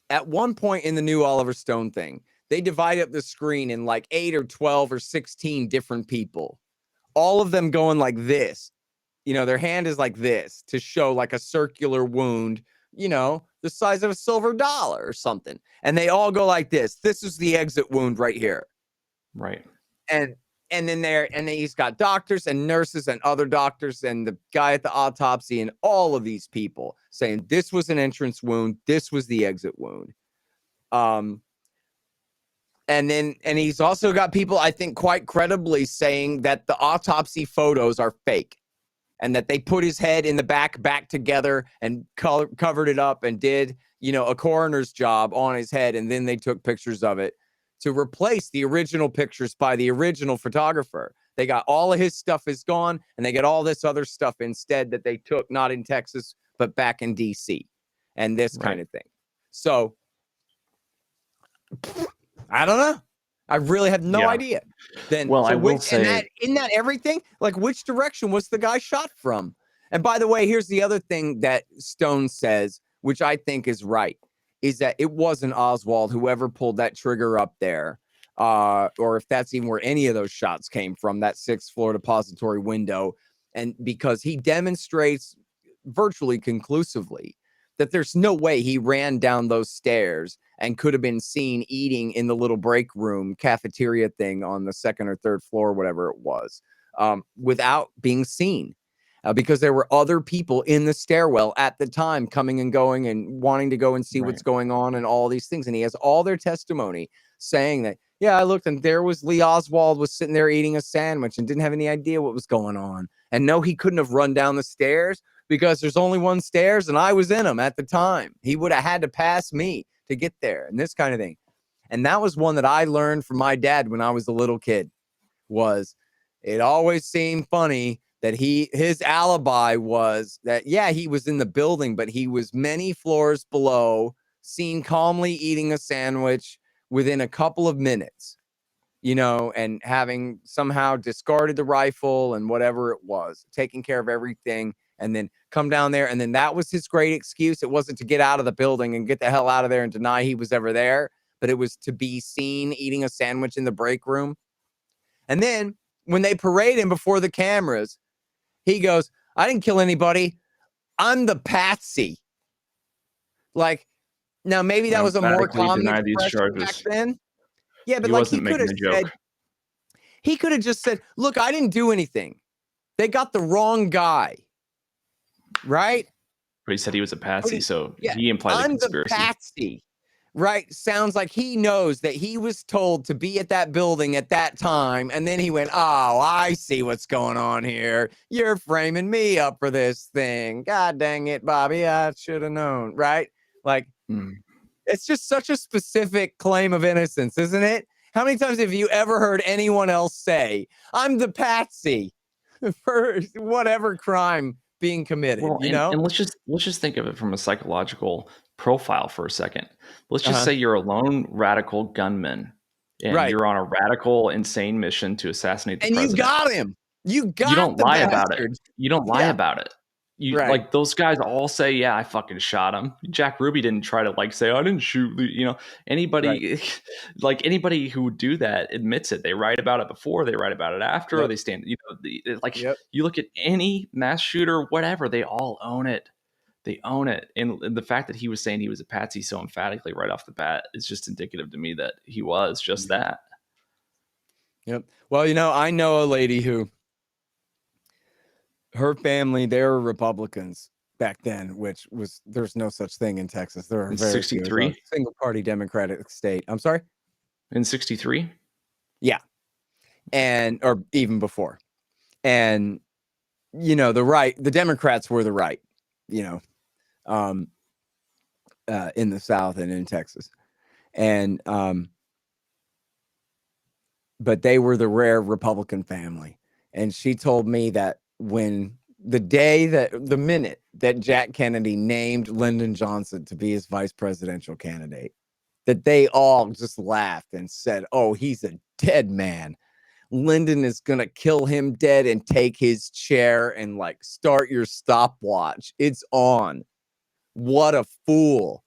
at one point in the new Oliver Stone thing, they divide up the screen in like 8 or 12 or 16 different people. All of them going like this. Their hand is like this to show like a circular wound, the size of a silver dollar or something. And they all go like this. This is the exit wound right here. Right. And then he's got doctors and nurses and other doctors and the guy at the autopsy and all of these people saying this was an entrance wound. This was the exit wound. And he's also got people, I think, quite credibly saying that the autopsy photos are fake and that they put his head in the back together and covered it up and did, a coroner's job on his head. And then they took pictures of it to replace the original pictures by the original photographer. They got all of his stuff is gone and they get all this other stuff instead that they took not in Texas, but back in DC and this kind of thing. So I don't know. I really have no idea. I will say, in that everything, like which direction was the guy shot from? And by the way, here's the other thing that Stone says, which I think is right, is that it wasn't Oswald, whoever pulled that trigger up there, or if that's even where any of those shots came from, that 6th floor depository window. And because he demonstrates virtually conclusively that there's no way he ran down those stairs and could have been seen eating in the little break room cafeteria thing on the 2nd or 3rd floor, whatever it was, without being seen. Because there were other people in the stairwell at the time coming and going and wanting to go and see what's going on and all these things. And he has all their testimony saying that, yeah, I looked and there was Lee Oswald was sitting there eating a sandwich and didn't have any idea what was going on. And no, he couldn't have run down the stairs because there's only one stairs and I was in them at the time. He would have had to pass me to get there and this kind of thing. And that was one that I learned from my dad when I was a little kid. Was it always seemed funny that his alibi was that, yeah, he was in the building, but he was many floors below, seen calmly eating a sandwich within a couple of minutes, and having somehow discarded the rifle and whatever it was, taking care of everything, and then come down there. And then that was his great excuse. It wasn't to get out of the building and get the hell out of there and deny he was ever there, but it was to be seen eating a sandwich in the break room. And then when they parade him before the cameras, he goes, I didn't kill anybody. I'm the patsy. Like, now maybe that was a more Emphatically common deny these expression back charges. then. Yeah, but He like wasn't making a joke. he could have just said, look, I didn't do anything. They got the wrong guy. Right? But he said he was a patsy, so he implied a I'm the conspiracy. patsy. Right? Sounds like he knows that he was told to be at that building at that time. And then he went, oh, I see what's going on here. You're framing me up for this thing. God dang it, Bobby. I should have known. Right? Like, it's just such a specific claim of innocence, isn't it? How many times have you ever heard anyone else say, I'm the patsy for whatever crime being committed? Well, You know? and let's just think of it from a psychological profile for a second. Let's just Uh-huh. say you're a lone radical gunman and Right. you're on a radical, insane mission to assassinate the And you president. got him. You You got don't the lie about it. bastard. You don't lie Yeah. about it. You Right. like those guys all say, yeah, I fucking shot him. Jack Ruby didn't try to like say I didn't shoot. You know, anybody like anybody who would do that admits it. They write about it before, they write about it after, or they stand. You know, like you look at any mass shooter, whatever, they all own it. They own it, and the fact that he was saying he was a patsy so emphatically right off the bat is just indicative to me that he was just that. Yep. Well, you know, I know a lady who her family, they were Republicans back then, which was there's no such thing in Texas. There are In very few. It was a 63? single party Democratic state. I'm sorry? In 63? Yeah. And or even before. And you know, the Democrats were the right, you know, in the South and in Texas. And but they were the rare Republican family. And she told me that when the minute that Jack Kennedy named Lyndon Johnson to be his vice presidential candidate, that they all just laughed and said, oh, he's a dead man. Lyndon is going to kill him dead and take his chair and like start your stopwatch. It's on. What a fool.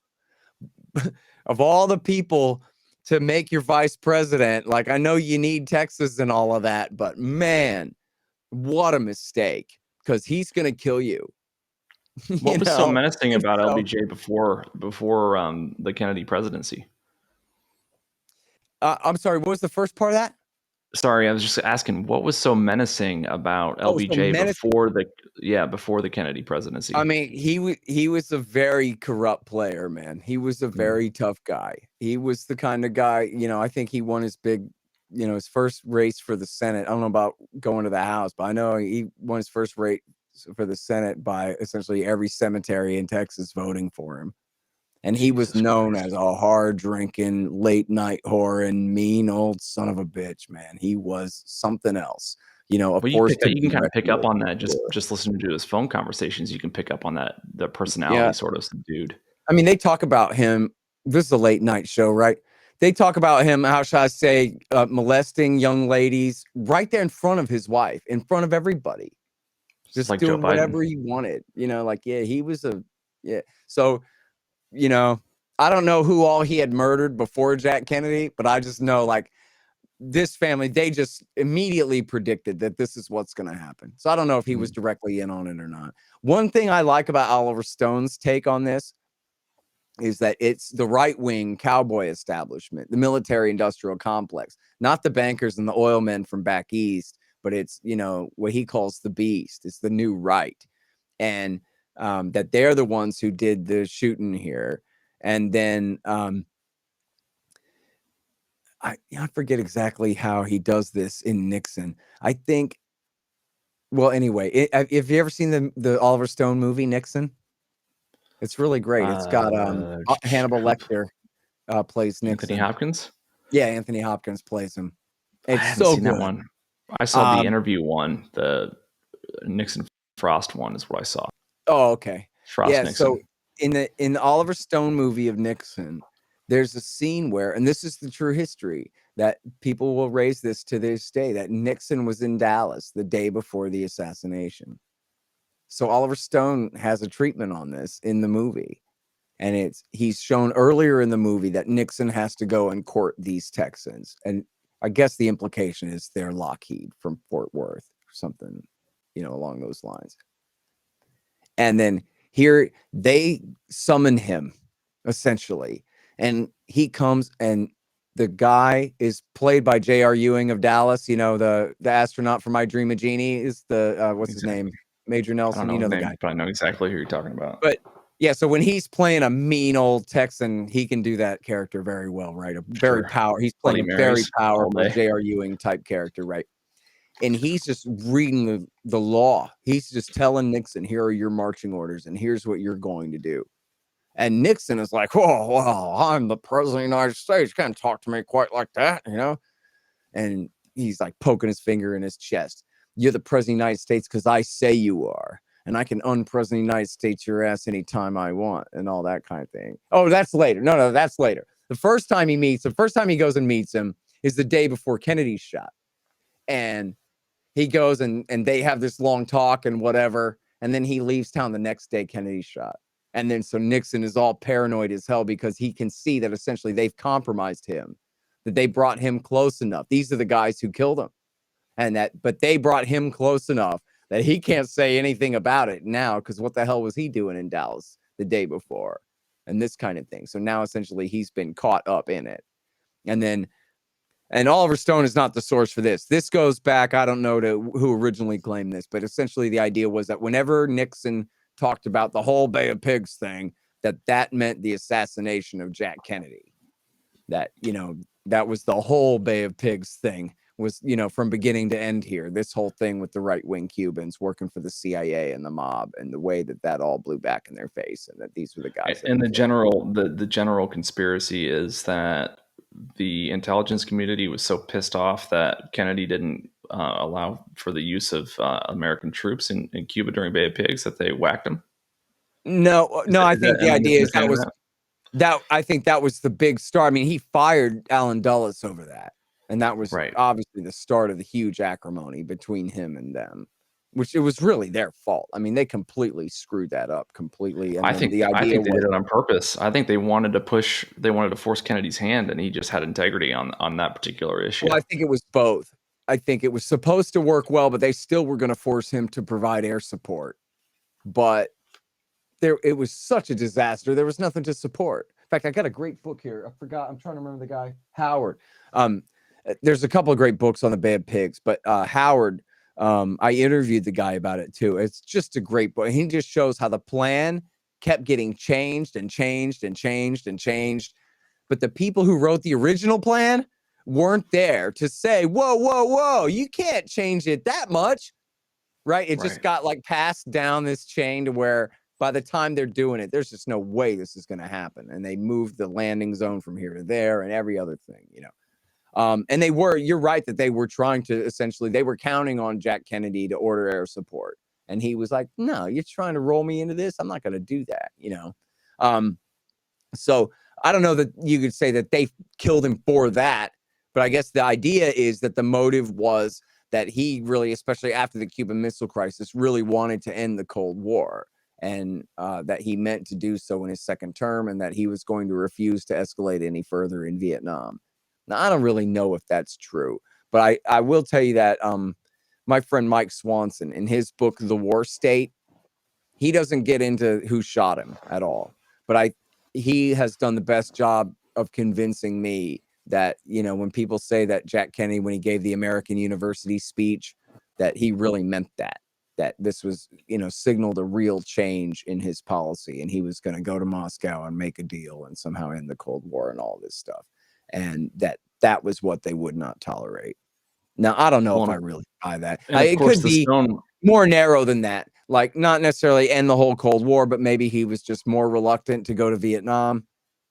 Of all the people to make your vice president, like I know you need Texas and all of that, but man, what a mistake, because he's going to kill you. What was so menacing about So, LBJ before the Kennedy presidency? I'm sorry, what was the first part of that? Sorry, I was just asking what was so menacing about Oh, so LBJ before the Kennedy presidency? I mean, he was a very corrupt player, man. He was a very tough guy. He was the kind of guy, you know, I think he won his his first race for the Senate. I don't know about going to the House, but I know he won his first race for the Senate by essentially every cemetery in Texas voting for him. And he was known as a hard drinking, late night whore and mean old son of a bitch, man. He was something else. You know, Well, you can kind of pick up on that just listening to his phone conversations. You can pick up on that the personality sort of dude. I mean, they talk about him. This is a late night show, right? They talk about him, how should I say, molesting young ladies right there in front of his wife, in front of everybody, just like doing whatever he wanted. You know, like, yeah, he was So, you know, I don't know who all he had murdered before Jack Kennedy, but I just know like this family, they just immediately predicted that this is what's going to happen. So I don't know if he was directly in on it or not. One thing I like about Oliver Stone's take on this is that it's the right-wing cowboy establishment, the military-industrial complex, not the bankers and the oil men from back east, but it's, you know, what he calls the beast. It's the new right. And that they're the ones who did the shooting here. And then I forget exactly how he does this in Nixon. I think, well, anyway, have you ever seen the Oliver Stone movie, Nixon? It's really great. It's got Hannibal Lecter plays Nixon. Anthony Hopkins? Yeah, Anthony Hopkins plays him. I It's haven't so seen good. that one. I saw the interview one, the Nixon Frost one is what I saw. Oh, okay. Frost Nixon. So in the Oliver Stone movie of Nixon, there's a scene where, and this is the true history, that people will raise this to this day, that Nixon was in Dallas the day before the assassination. So Oliver Stone has a treatment on this in the movie. And he's shown earlier in the movie that Nixon has to go and court these Texans. And I guess the implication is they're Lockheed from Fort Worth or something, you know, along those lines. And then here they summon him, essentially. And he comes, and the guy is played by J.R. Ewing of Dallas. You know, the astronaut from I Dream of Jeannie is the, what's his name? Major I don't Nelson. know You his know the name, guy. but I know exactly who you're talking about. But yeah, so when he's playing a mean old Texan, he can do that character very well, right? He's playing a very powerful J.R. Ewing type character, right? And he's just reading the law. He's just telling Nixon, here are your marching orders, and here's what you're going to do. And Nixon is like, whoa, well, I'm the president of the United States. You can't talk to me quite like that, you know? And he's like poking his finger in his chest. You're the president of the United States because I say you are. And I can unpresident of the United States your ass anytime I want, and all that kind of thing. Oh, that's later. No, that's later. The first time he goes and meets him is the day before Kennedy's shot. And he goes and they have this long talk and whatever. And then he leaves town the next day, Kennedy's shot. And then so Nixon is all paranoid as hell because he can see that essentially they've compromised him, that they brought him close enough. These are the guys who killed him. But they brought him close enough that he can't say anything about it now, because what the hell was he doing in Dallas the day before? And this kind of thing. So now essentially he's been caught up in it. And Oliver Stone is not the source for this. This goes back, I don't know who originally claimed this, but essentially the idea was that whenever Nixon talked about the whole Bay of Pigs thing, that meant the assassination of Jack Kennedy. That, that was the whole Bay of Pigs thing, was, from beginning to end here. This whole thing with the right-wing Cubans working for the CIA and the mob, and the way that all blew back in their face, and that these were the guys. And the general conspiracy is that the intelligence community was so pissed off that Kennedy didn't allow for the use of American troops in Cuba during Bay of Pigs that they whacked him. No, I think the idea is I think that was the big star. I mean, he fired Alan Dulles over that, and that was obviously the start of the huge acrimony between him and them, which it was really their fault. I mean, they completely screwed that up completely. And I think they did it on purpose. I think they wanted to force Kennedy's hand, and he just had integrity on that particular issue. Well, I think it was both. I think it was supposed to work well, but they still were going to force him to provide air support. But it was such a disaster. There was nothing to support. In fact, I got a great book here. I forgot. I'm trying to remember the guy, Howard. There's a couple of great books on the Bay of Pigs, but Howard, I interviewed the guy about it too. It's just a great book. He just shows how the plan kept getting changed and changed and changed and changed. But the people who wrote the original plan weren't there to say, whoa, you can't change it that much. Right? It just got like passed down this chain to where by the time they're doing it, there's just no way this is going to happen. And they moved the landing zone from here to there and every other thing, and you're right that they were trying to they were counting on Jack Kennedy to order air support. And he was like, no, you're trying to roll me into this. I'm not going to do that, So I don't know that you could say that they killed him for that, but I guess the idea is that the motive was that he really, especially after the Cuban Missile Crisis, really wanted to end the Cold War, and that he meant to do so in his second term, and that he was going to refuse to escalate any further in Vietnam. Now, I don't really know if that's true, but I will tell you that my friend Mike Swanson, in his book, The War State, he doesn't get into who shot him at all, but he has done the best job of convincing me that, when people say that Jack Kennedy, when he gave the American University speech, that he really meant that this was, signaled a real change in his policy, and he was going to go to Moscow and make a deal and somehow end the Cold War and all this stuff. And that was what they would not tolerate. Now, I don't know if I really buy that. It could be more narrow than that, like not necessarily end the whole Cold War, but maybe he was just more reluctant to go to Vietnam,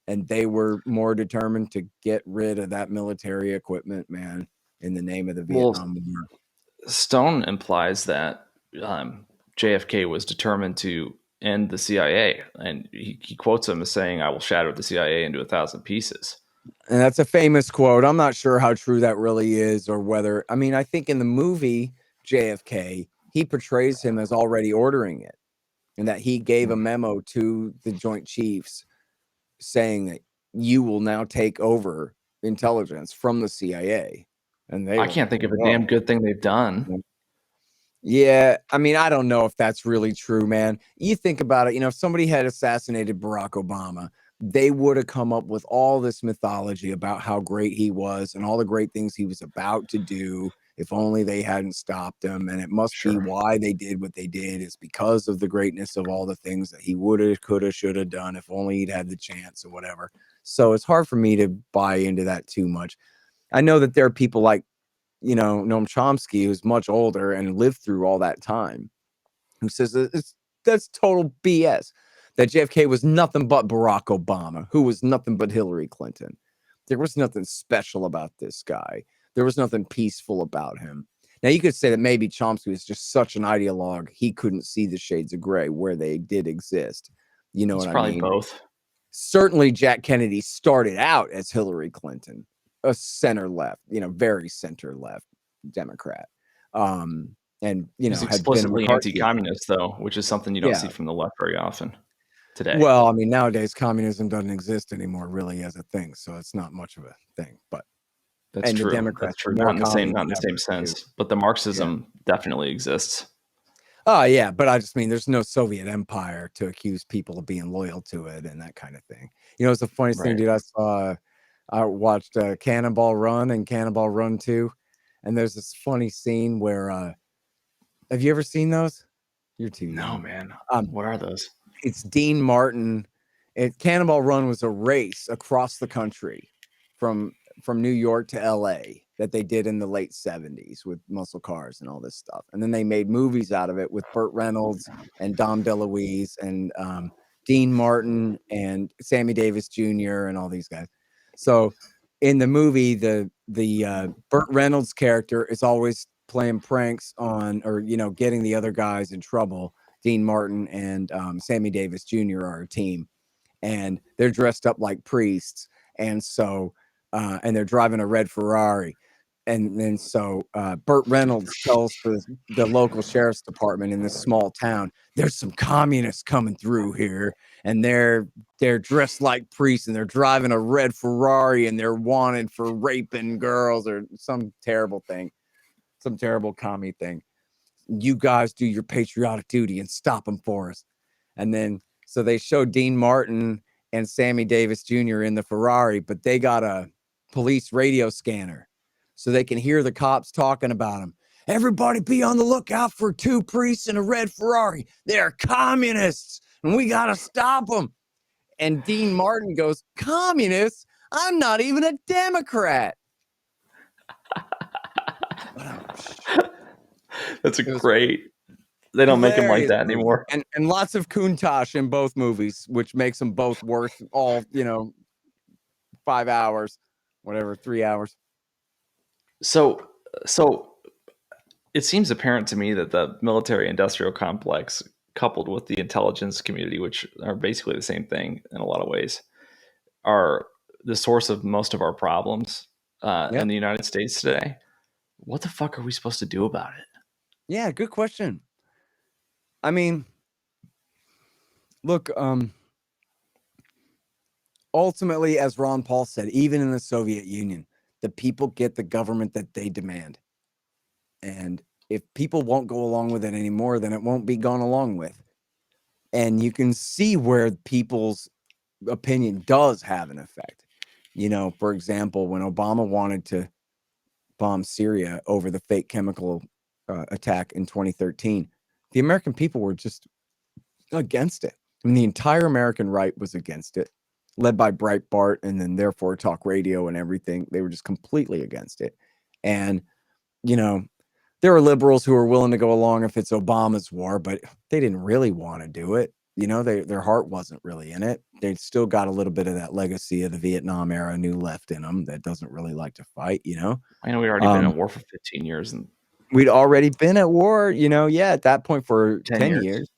and they were more determined to get rid of that military equipment, man, in the name of the Vietnam War. Stone implies that JFK was determined to end the CIA, and he quotes him as saying, "I will shatter the CIA into 1,000 pieces." And that's a famous quote. I'm not sure how true that really is, or whether, I mean, I think in the movie JFK, he portrays him as already ordering it, and that he gave a memo to the Joint Chiefs saying that you will now take over intelligence from the CIA. And I can't think of a damn good thing they've done. Yeah, I mean, I don't know if that's really true, man. You think about it, if somebody had assassinated Barack Obama, they would have come up with all this mythology about how great he was and all the great things he was about to do if only they hadn't stopped him. And it must be Sure. why they did what they did is because of the greatness of all the things that he would have, could have, should have done if only he'd had the chance or whatever. So it's hard for me to buy into that too much. I know that there are people like Noam Chomsky, who's much older and lived through all that time, who says that's total BS. That JFK was nothing but Barack Obama, who was nothing but Hillary Clinton. There was nothing special about this guy. There was nothing peaceful about him. Now, you could say that maybe Chomsky was just such an ideologue, he couldn't see the shades of gray where they did exist. You know It's what I probably mean? both. Certainly Jack Kennedy started out as Hillary Clinton, a center left, very center left Democrat. And He's had been a explicitly McCarthyite. anti-communist, though, which is something you don't see Yeah. from the left very often today. Well, I mean, nowadays communism doesn't exist anymore really as a thing, so it's not much of a thing. But That's and the true. That's Democrats are true. more Not commie in the than same ever, too. sense, but the Yeah. Marxism definitely exists. Oh yeah, but I just mean there's no Soviet empire to accuse people of being loyal to it and that kind of thing. It's the funniest thing, Right. dude. I watched Cannonball Run and Cannonball Run 2, and there's this funny scene where have you ever seen those? You're too No, young. man. Um, What are those? it's Dean Martin. Cannonball Run was a race across the country from New York to LA that they did in the late 70s with muscle cars and all this stuff. And then they made movies out of it with Burt Reynolds and Dom DeLuise and Dean Martin and Sammy Davis Jr. and all these guys. So in the movie, the Burt Reynolds character is always playing pranks on, or getting the other guys in trouble. Dean Martin and Sammy Davis Jr. are a team, and they're dressed up like priests, and so and they're driving a red Ferrari, and then so Burt Reynolds tells the local sheriff's department in this small town, there's some communists coming through here, and they're dressed like priests, and they're driving a red Ferrari, and they're wanted for raping girls or some terrible thing, some terrible commie thing. You guys do your patriotic duty and stop them for us. And then so they show Dean Martin and Sammy Davis Jr. in the Ferrari, but they got a police radio scanner so they can hear the cops talking about them. Everybody be on the lookout for two priests in a red Ferrari. They're communists and we got to stop them. And Dean Martin goes, communists? I'm not even a Democrat. That's a great. They don't make them like Hilarious that movie. anymore. And lots of Countach in both movies, which makes them both worth all 5 hours, whatever, 3 hours. So, so it seems apparent to me that the military-industrial complex, coupled with the intelligence community, which are basically the same thing in a lot of ways, are the source of most of our problems Yeah. in the United States today. What the fuck are we supposed to do about it? Yeah, good question. I mean, look, ultimately, as Ron Paul said, even in the Soviet Union, the people get the government that they demand. And if people won't go along with it anymore, then it won't be gone along with. And you can see where people's opinion does have an effect. For example, when Obama wanted to bomb Syria over the fake chemical attack in 2013, the American people were just against it. I mean, the entire American right was against it, led by Breitbart and then therefore talk radio and everything. They were just completely against it. And, there are liberals who are willing to go along if it's Obama's war, but they didn't really want to do it. Their heart wasn't really in it. They still got a little bit of that legacy of the Vietnam era new left in them that doesn't really like to fight, I know we'd already been at war for 15 years and We'd already been at war, at that point for 10 10 years. years.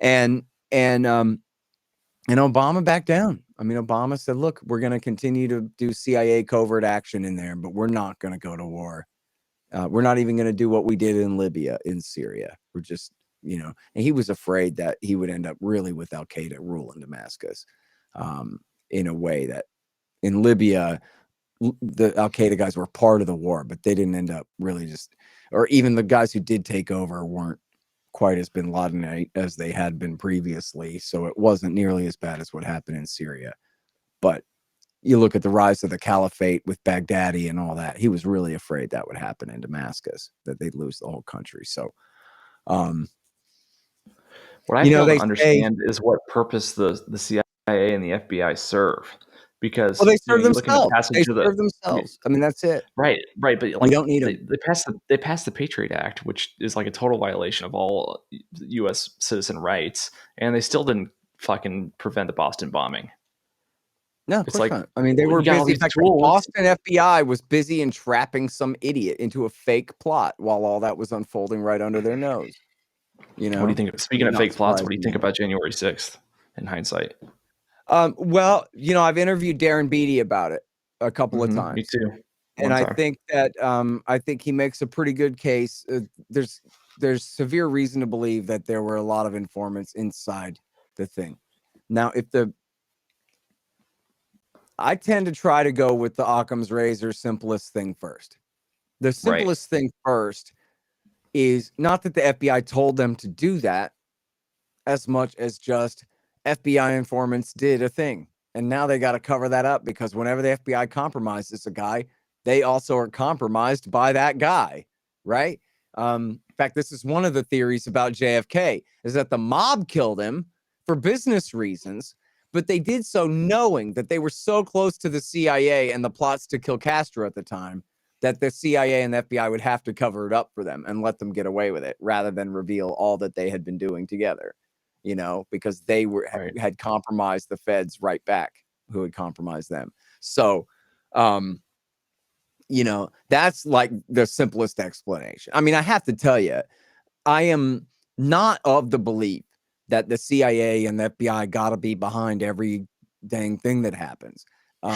And Obama backed down. I mean, Obama said, look, we're going to continue to do CIA covert action in there, but we're not going to go to war. We're not even going to do what we did in Libya, in Syria. We're just, and he was afraid that he would end up really with Al-Qaeda rule in Damascus in a way that in Libya, the Al-Qaeda guys were part of the war, but they didn't end up really just, or even the guys who did take over weren't quite as bin Ladenite as they had been previously. So it wasn't nearly as bad as what happened in Syria. But you look at the rise of the caliphate with Baghdadi and all that, he was really afraid that would happen in Damascus, that they'd lose the whole country. So, What I you know, fail to they say, understand is what purpose the CIA and the FBI serve, well, because they serve you look in the themselves. They passage of the serve themselves. I mean, that's it. right, right, but We like don't need them. they passed the Patriot Act, which is like a total violation of all U.S. citizen rights, and they still didn't fucking prevent the Boston bombing. No, of It's course like, not. I mean, they well, were you got all busy. In these fact, the tools. Boston FBI was busy entrapping some idiot into a fake plot while all that was unfolding right under their nose. You What do you know, think? Speaking of not fake plots, what do you think surprisingly. about January 6th in hindsight? Well, I've interviewed Darren Beatty about it a couple of Me times, too. and One time. I think he makes a pretty good case. There's severe reason to believe that there were a lot of informants inside the thing. Now, I tend to try to go with the Occam's razor simplest thing first. The Right. simplest thing first is not that the FBI told them to do that as much as just FBI informants did a thing. And now they got to cover that up because whenever the FBI compromises a guy, they also are compromised by that guy, right? In fact, this is one of the theories about JFK is that the mob killed him for business reasons, but they did so knowing that they were so close to the CIA and the plots to kill Castro at the time that the CIA and the FBI would have to cover it up for them and let them get away with it rather than reveal all that they had been doing together, because they Right. had compromised the feds right back who had compromised them. So, um, that's like the simplest explanation. I mean, I have to tell you, I am not of the belief that the CIA and the FBI got to be behind every dang thing that happens.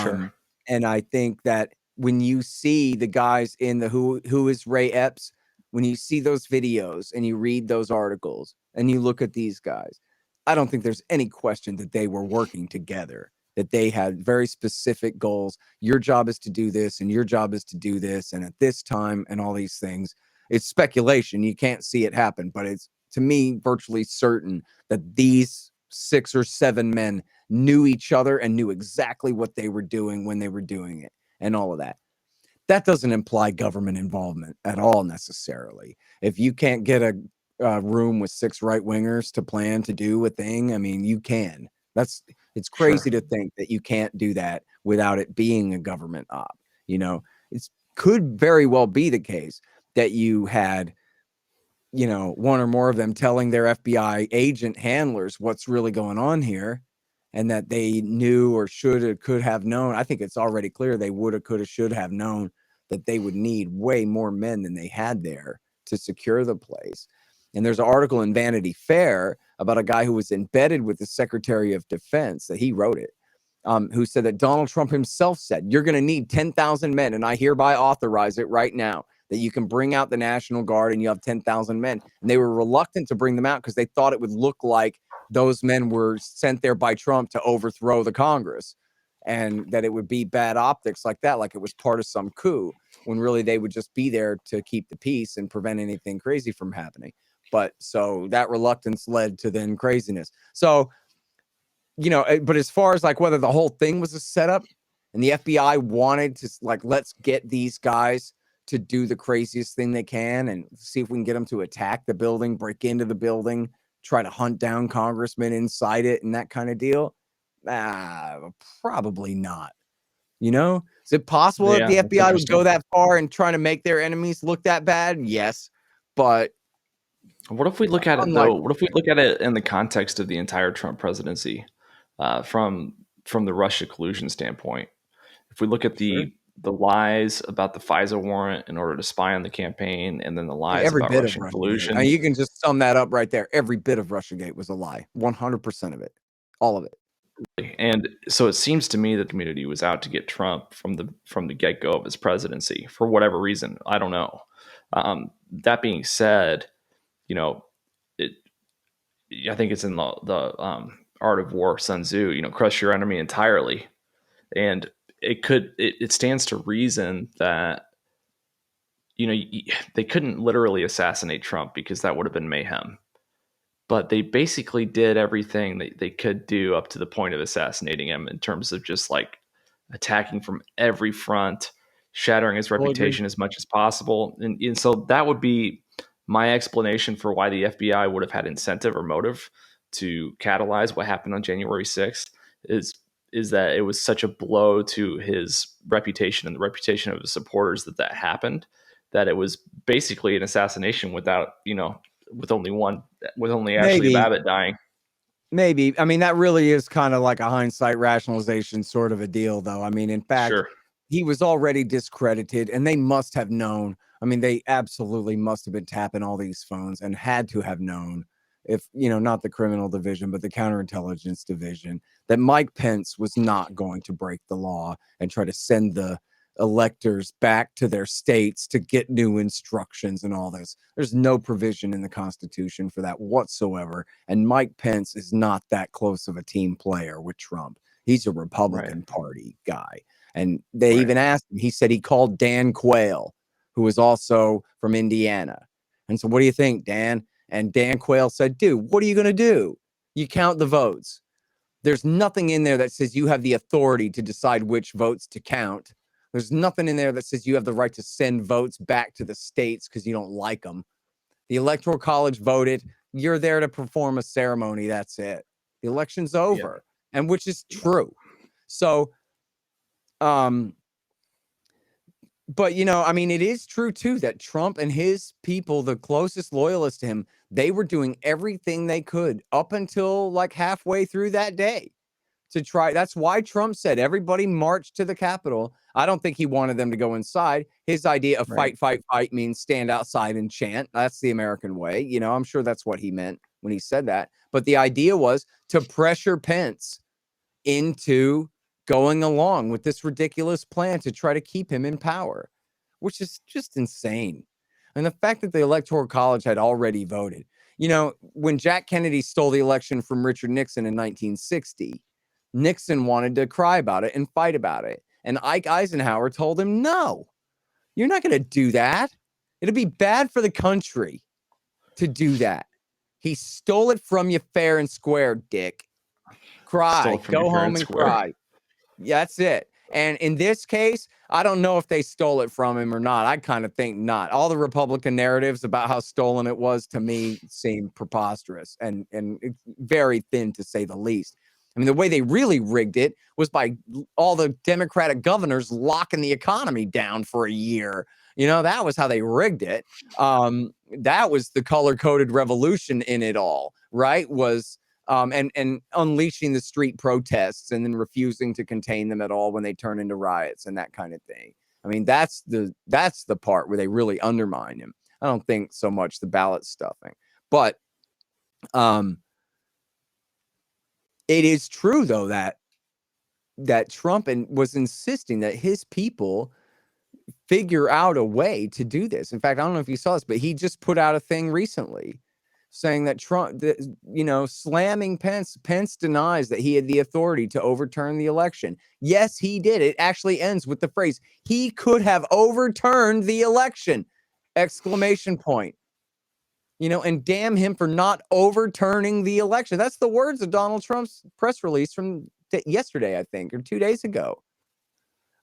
Sure. And I think that when you see the guys in the who is Ray Epps, when you see those videos and you read those articles and you look at these guys, I don't think there's any question that they were working together, that they had very specific goals. Your job is to do this, and your job is to do this, and at this time, and all these things. It's speculation. You can't see it happen, but it's, to me, virtually certain that these 6 or 7 men knew each other and knew exactly what they were doing when they were doing it and all of that. That doesn't imply government involvement at all necessarily. If you can't get a room with 6 right wingers to plan to do a thing, I mean, you can. It's crazy Sure. to think that you can't do that without it being a government op. It could very well be the case that you had, one or more of them telling their FBI agent handlers what's really going on here, and that they knew or could have known. I think it's already clear they would have, could have, should have known that they would need way more men than they had there to secure the place. And there's an article in Vanity Fair about a guy who was embedded with the Secretary of Defense, that he wrote it, who said that Donald Trump himself said, you're going to need 10,000 men, and I hereby authorize it right now, that you can bring out the National Guard and you have 10,000 men. And they were reluctant to bring them out because they thought it would look like those men were sent there by Trump to overthrow the Congress, and that it would be bad optics like that, like it was part of some coup, when really they would just be there to keep the peace and prevent anything crazy from happening. But so that reluctance led to then craziness. So, but as far as like whether the whole thing was a setup and the FBI wanted to, like, let's get these guys to do the craziest thing they can and see if we can get them to attack the building, break into the building, try to hunt down congressmen inside it and that kind of deal. Probably not. Is it possible that Yeah, the that's FBI would interesting. go that far and trying to make their enemies look that bad? Yes, but What if we look at it though? unlikely. What if we look at it in the context of the entire Trump presidency, from the Russia collusion standpoint? If we look at Sure. the lies about the FISA warrant in order to spy on the campaign, and then the lies Every about bit of Russian Russiagate. I collusion, mean, you can just sum that up right there. Every bit of Russiagate was a lie. 100% of it. All of it. and so it seems to me that the community was out to get Trump from the get go of his presidency for whatever reason. I don't know. That being said, you know, it, I think it's in the Art of War, Sun Tzu. Crush your enemy entirely, and it stands to reason that they couldn't literally assassinate Trump because that would have been mayhem. But they basically did everything they could do up to the point of assassinating him in terms of just like attacking from every front, shattering his Totally agree. reputation as much as possible. And so that would be my explanation for why the FBI would have had incentive or motive to catalyze what happened on January 6th is that it was such a blow to his reputation and the reputation of his supporters that happened, that it was basically an assassination without, with only Ashley Maybe. Babbitt dying. Maybe. I mean, that really is kind of like a hindsight rationalization sort of a deal, though. I mean, in fact, Sure. he was already discredited, and they must have known. I mean, they absolutely must have been tapping all these phones and had to have known, if, not the criminal division, but the counterintelligence division, that Mike Pence was not going to break the law and try to send the electors back to their states to get new instructions and all this. There's no provision in the Constitution for that whatsoever. And Mike Pence is not that close of a team player with Trump. He's a Republican Party guy. And they even asked him, he said he called Dan Quayle, who was also from Indiana. And so, what do you think, Dan? And Dan Quayle said, dude, what are you going to do? You count the votes. There's nothing in there that says you have the authority to decide which votes to count. There's nothing in there that says you have the right to send votes back to the states because you don't like them. The Electoral College voted. You're there to perform a ceremony. That's it. The election's over. Yeah. And which is true. So, but, I mean, it is true, too, that Trump and his people, the closest loyalists to him, they were doing everything they could up until like halfway through that day to try. That's why Trump said everybody march to the Capitol. I don't think he wanted them to go inside. His idea of fight, fight, fight means stand outside and chant. That's the American way. I'm sure that's what he meant when he said that. But the idea was to pressure Pence into going along with this ridiculous plan to try to keep him in power, which is just insane. And the fact that the Electoral College had already voted, when Jack Kennedy stole the election from Richard Nixon in 1960, Nixon wanted to cry about it and fight about it. And Ike Eisenhower told him, no, you're not going to do that. It'll be bad for the country to do that. He stole it from you fair and square, Dick. Cry, go home and cry. Yeah, that's it. And in this case, I don't know if they stole it from him or not. I kind of think not. All the Republican narratives about how stolen it was, to me, seem preposterous and very thin, to say the least. I mean, the way they really rigged it was by all the Democratic governors locking the economy down for a year. That was how they rigged it. That was the color-coded revolution in it all, right? Was and unleashing the street protests and then refusing to contain them at all when they turn into riots and that kind of thing. I mean, that's the part where they really undermine him. I don't think so much the ballot stuffing, but it is true, though, that Trump was insisting that his people figure out a way to do this. In fact, I don't know if you saw this, but he just put out a thing recently saying that Trump, slamming Pence. Pence denies that he had the authority to overturn the election. Yes, he did. It actually ends with the phrase, he could have overturned the election! Exclamation point. And damn him for not overturning the election. That's the words of Donald Trump's press release from yesterday, I think, or 2 days ago.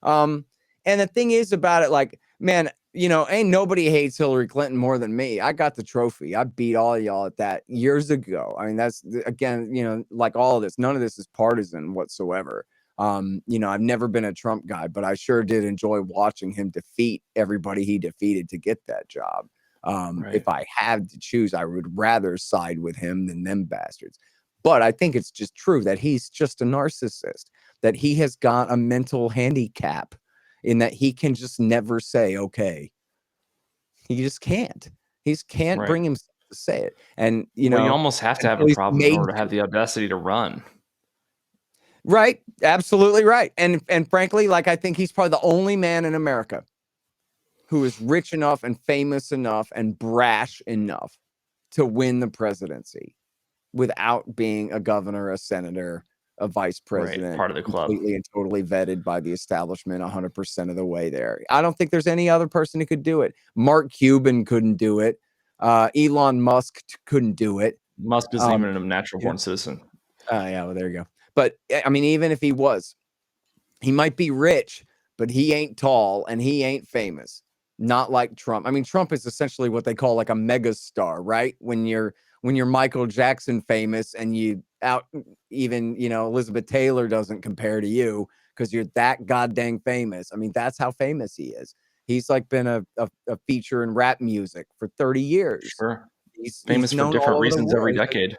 And the thing is about it, like, man, ain't nobody hates Hillary Clinton more than me. I got the trophy. I beat all of y'all at that years ago. I mean, that's, again, like all of this, none of this is partisan whatsoever. I've never been a Trump guy, but I sure did enjoy watching him defeat everybody he defeated to get that job. If I had to choose, I would rather side with him than them bastards. But I think it's just true that he's just a narcissist, that he has got a mental handicap in that he can just never say, okay. He just can't. He just can't bring himself to say it. And, you almost have to have a problem in order to have the audacity to run. Right. Absolutely right. And frankly, like, I think he's probably the only man in America who is rich enough and famous enough and brash enough to win the presidency without being a governor, a senator, a vice president, Part of the club. completely and totally vetted by the establishment 100% of the way there. I don't think there's any other person who could do it. Mark Cuban couldn't do it. Elon Musk couldn't do it. Musk isn't even a natural born citizen. Yeah, well, there you go. But I mean, even if he was, he might be rich, but he ain't tall and he ain't famous. Not like Trump. I mean, Trump is essentially what they call like a mega star, right? When you're Michael Jackson famous and you out even, Elizabeth Taylor doesn't compare to you because you're that goddamn famous. I mean, that's how famous he is. He's like been a feature in rap music for 30 years. Sure. He's Famous for known different all over the reasons every world. decade.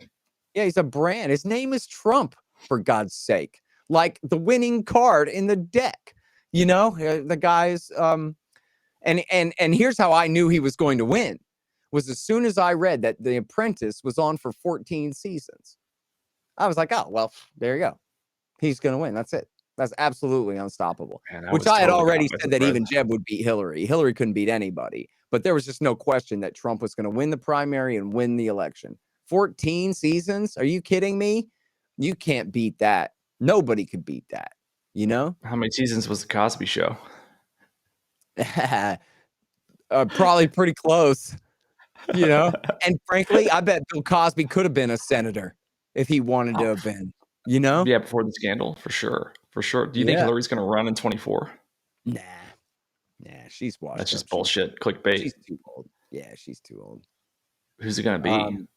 Yeah, he's a brand. His name is Trump, for God's sake. Like the winning card in the deck. The guys and here's how I knew he was going to win was as soon as I read that The Apprentice was on for 14 seasons. I was like, "Oh, well, there you go. He's going to win. That's it. That's absolutely unstoppable." Man, Which I had totally already said that even Jeb would beat Hillary. Hillary couldn't beat anybody, but there was just no question that Trump was going to win the primary and win the election. 14 seasons? Are you kidding me? You can't beat that. Nobody could beat that, How many seasons was the Cosby Show? Probably pretty close, And frankly, I bet Bill Cosby could have been a senator if he wanted to have been, Yeah, before the scandal, for sure. Do you think Hillary's going to run in 24? Nah, she's washed up. That's just bullshit. Clickbait. She's too old. Yeah, she's too old. Who's it going to be?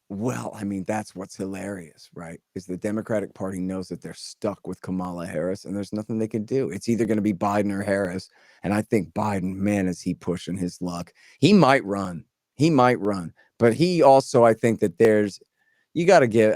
Well, I mean, that's what's hilarious, right? Is the Democratic Party knows that they're stuck with Kamala Harris and there's nothing they can do. It's either going to be Biden or Harris. And I think Biden, man, is he pushing his luck. He might run. But he also, I think that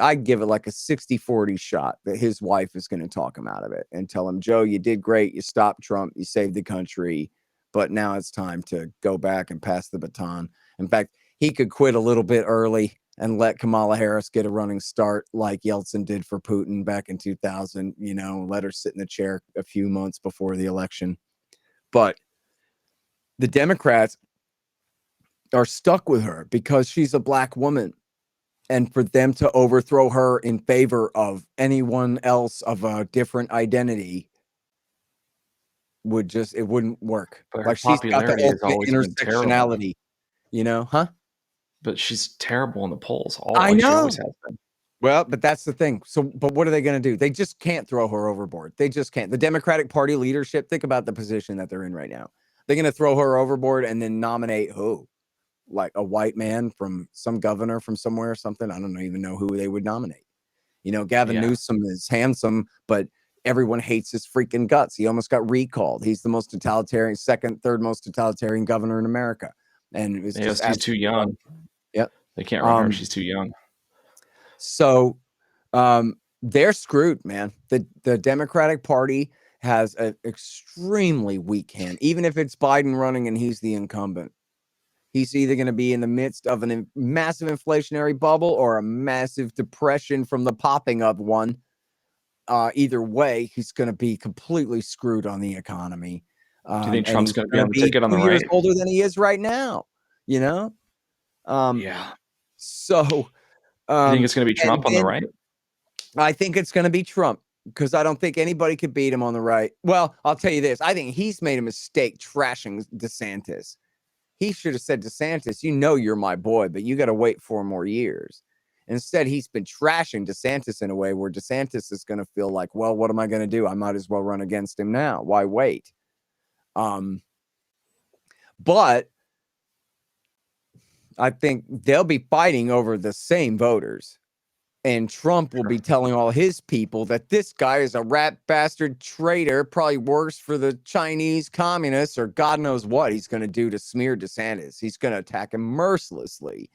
I'd give it like a 60-40 shot that his wife is going to talk him out of it and tell him, Joe, you did great. You stopped Trump. You saved the country. But now it's time to go back and pass the baton. In fact, he could quit a little bit early and let Kamala Harris get a running start like Yeltsin did for Putin back in 2000, let her sit in the chair a few months before the election. But the Democrats are stuck with her because she's a black woman. And for them to overthrow her in favor of anyone else of a different identity it wouldn't work. But her like she's got the popularity has ultimate always been terrible. intersectionality, But she's terrible in the polls. I know. She always has been. Well, but that's the thing. So, but what are they going to do? They just can't throw her overboard. They just can't. The Democratic Party leadership, think about the position that they're in right now. They're going to throw her overboard and then nominate who? Like a white man from some governor from somewhere or something. I don't even know who they would nominate. Gavin Newsom is handsome, but everyone hates his freaking guts. He almost got recalled. He's the most totalitarian, third most totalitarian governor in America. And it was just he's too young. Yep. They can't run her. She's too young. So they're screwed, man. The Democratic Party has an extremely weak hand. Even if it's Biden running and he's the incumbent, he's either going to be in the midst of a massive inflationary bubble or a massive depression from the popping of one. Either way, he's going to be completely screwed on the economy. Do you think Trump's going to be on the ticket on the right? 2 years older than he is right now, Yeah. So, do you think it's going to be Trump on the right? I think it's going to be Trump because I don't think anybody could beat him on the right. Well, I'll tell you this. I think he's made a mistake trashing DeSantis. He should have said, DeSantis, you're my boy, but you got to wait 4 more years. Instead, he's been trashing DeSantis in a way where DeSantis is going to feel like, well, what am I going to do? I might as well run against him now. Why wait? But I think they'll be fighting over the same voters. And Trump will be telling all his people that this guy is a rat bastard traitor, probably works for the Chinese communists or God knows what he's going to do to smear DeSantis. He's going to attack him mercilessly.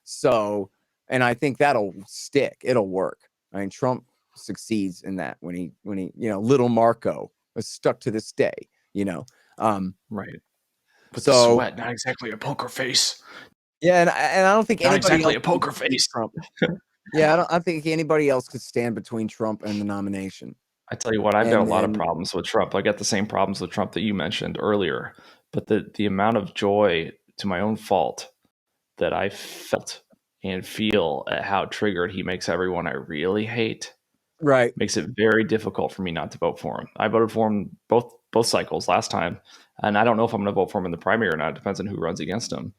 So, and I think that'll stick. It'll work. I mean, Trump succeeds in that when he, little Marco is stuck to this day, Right. With the sweat, not exactly a poker face. Yeah, and I don't think not exactly a poker face. Trump. Yeah, I think anybody else could stand between Trump and the nomination. I tell you what, I've got a lot of problems with Trump. I got the same problems with Trump that you mentioned earlier, but the amount of joy to my own fault that I felt and feel at how triggered he makes everyone I really hate Right. makes it very difficult for me not to vote for him. I voted for him both cycles last time, and I don't know if I'm going to vote for him in the primary or not. It depends on who runs against him.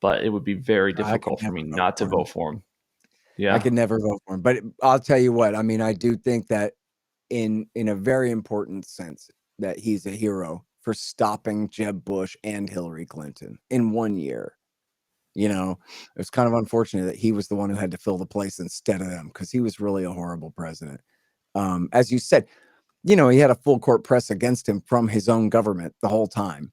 But it would be very I could difficult for never me vote not to for him. vote for him. I Yeah. could never vote for him. But I'll tell you what, I mean, I do think that in a very important sense that he's a hero for stopping Jeb Bush and Hillary Clinton in 1 year. You know, it's kind of unfortunate that he was the one who had to fill the place instead of them, because he was really a horrible president. As you said, you know, he had a full court press against him from his own government the whole time.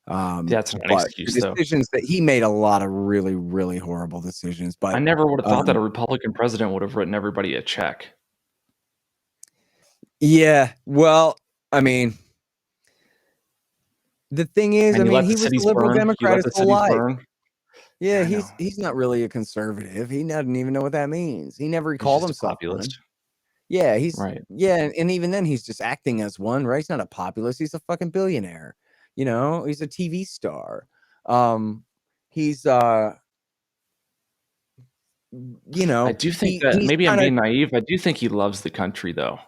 That's not an But the excuse, though. decisions that he made, a lot of really, really horrible decisions. I But never would have thought that a Republican president would have written everybody a check. yeah, well, I mean, the thing is, And I he mean, let he the was a cities liberal burn. He Democrat let his the whole cities life. burn. Yeah, I know. he's not really a conservative. He doesn't even know what that means. He never He's called just a himself one. populist. Yeah, Right. and even then he's just acting as one, right? He's not a populist, he's a fucking billionaire. You know, he's a TV star. He's you I know, do think that he's maybe I'm kind of, being naive. I do think he loves the country, though.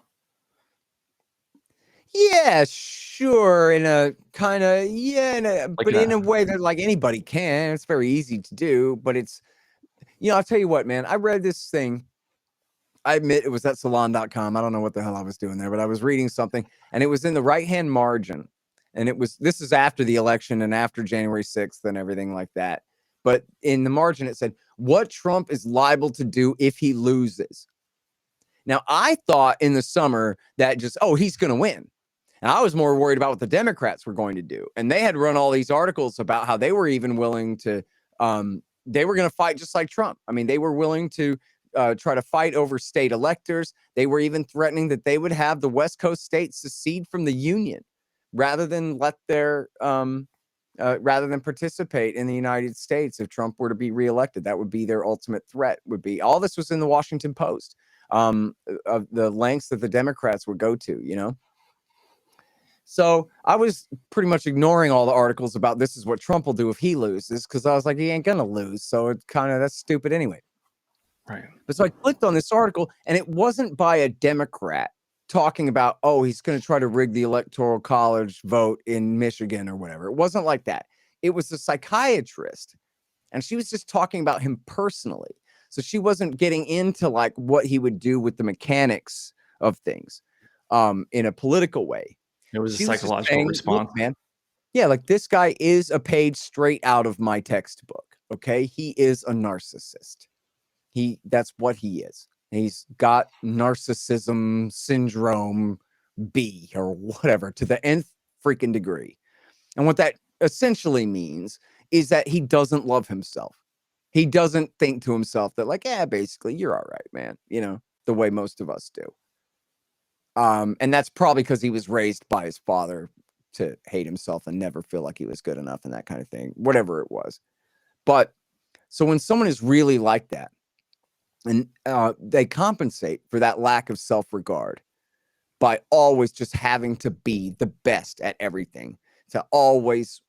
yeah, sure, in a kind of, yeah, Like but in in a a way that like anybody can. It's very easy to do, but it's, you know, I'll tell you what, man. I read this thing. I admit it was at salon.com. I don't know what the hell I was doing there, but I was reading something, and it was in the right-hand margin. And this is after the election and after January 6th and everything like that. But in the margin, it said, what Trump is liable to do if he loses. Now, I thought in the summer that just, oh, he's going to win. And I was more worried about what the Democrats were going to do. And they had run all these articles about how they were even willing to, they were going to fight just like Trump. I mean, they were willing to try to fight over state electors. They were even threatening that they would have the West Coast states secede from the Union rather than let their, rather than participate in the United States if Trump were to be reelected. That would be their ultimate threat. Would be all this was in the Washington Post. Of the lengths that the Democrats would go to, you know. So I was pretty much ignoring all the articles about this is what Trump will do if he loses, because I was like, he ain't gonna lose. So it kind of, that's stupid anyway. right. But so I clicked on this article, and it wasn't by a Democrat talking about, oh, he's going to try to rig the electoral college vote in Michigan or whatever. It wasn't like that. It was a psychiatrist, and she was just talking about him personally. So she wasn't getting into like what he would do with the mechanics of things in a political way. It was a She was just psychological saying, look, response. man, yeah, like this guy is a page straight out of my textbook. Okay. He is a narcissist. That's what he is. He's got narcissism syndrome B or whatever to the nth freaking degree. And what that essentially means is that he doesn't love himself. He doesn't think to himself that, like, yeah, basically, you're all right, man. You know, the way most of us do. And that's probably because he was raised by his father to hate himself and never feel like he was good enough and that kind of thing, whatever it was. But so when someone is really like that, and they compensate for that lack of self-regard by always just having to be the best at everything, to always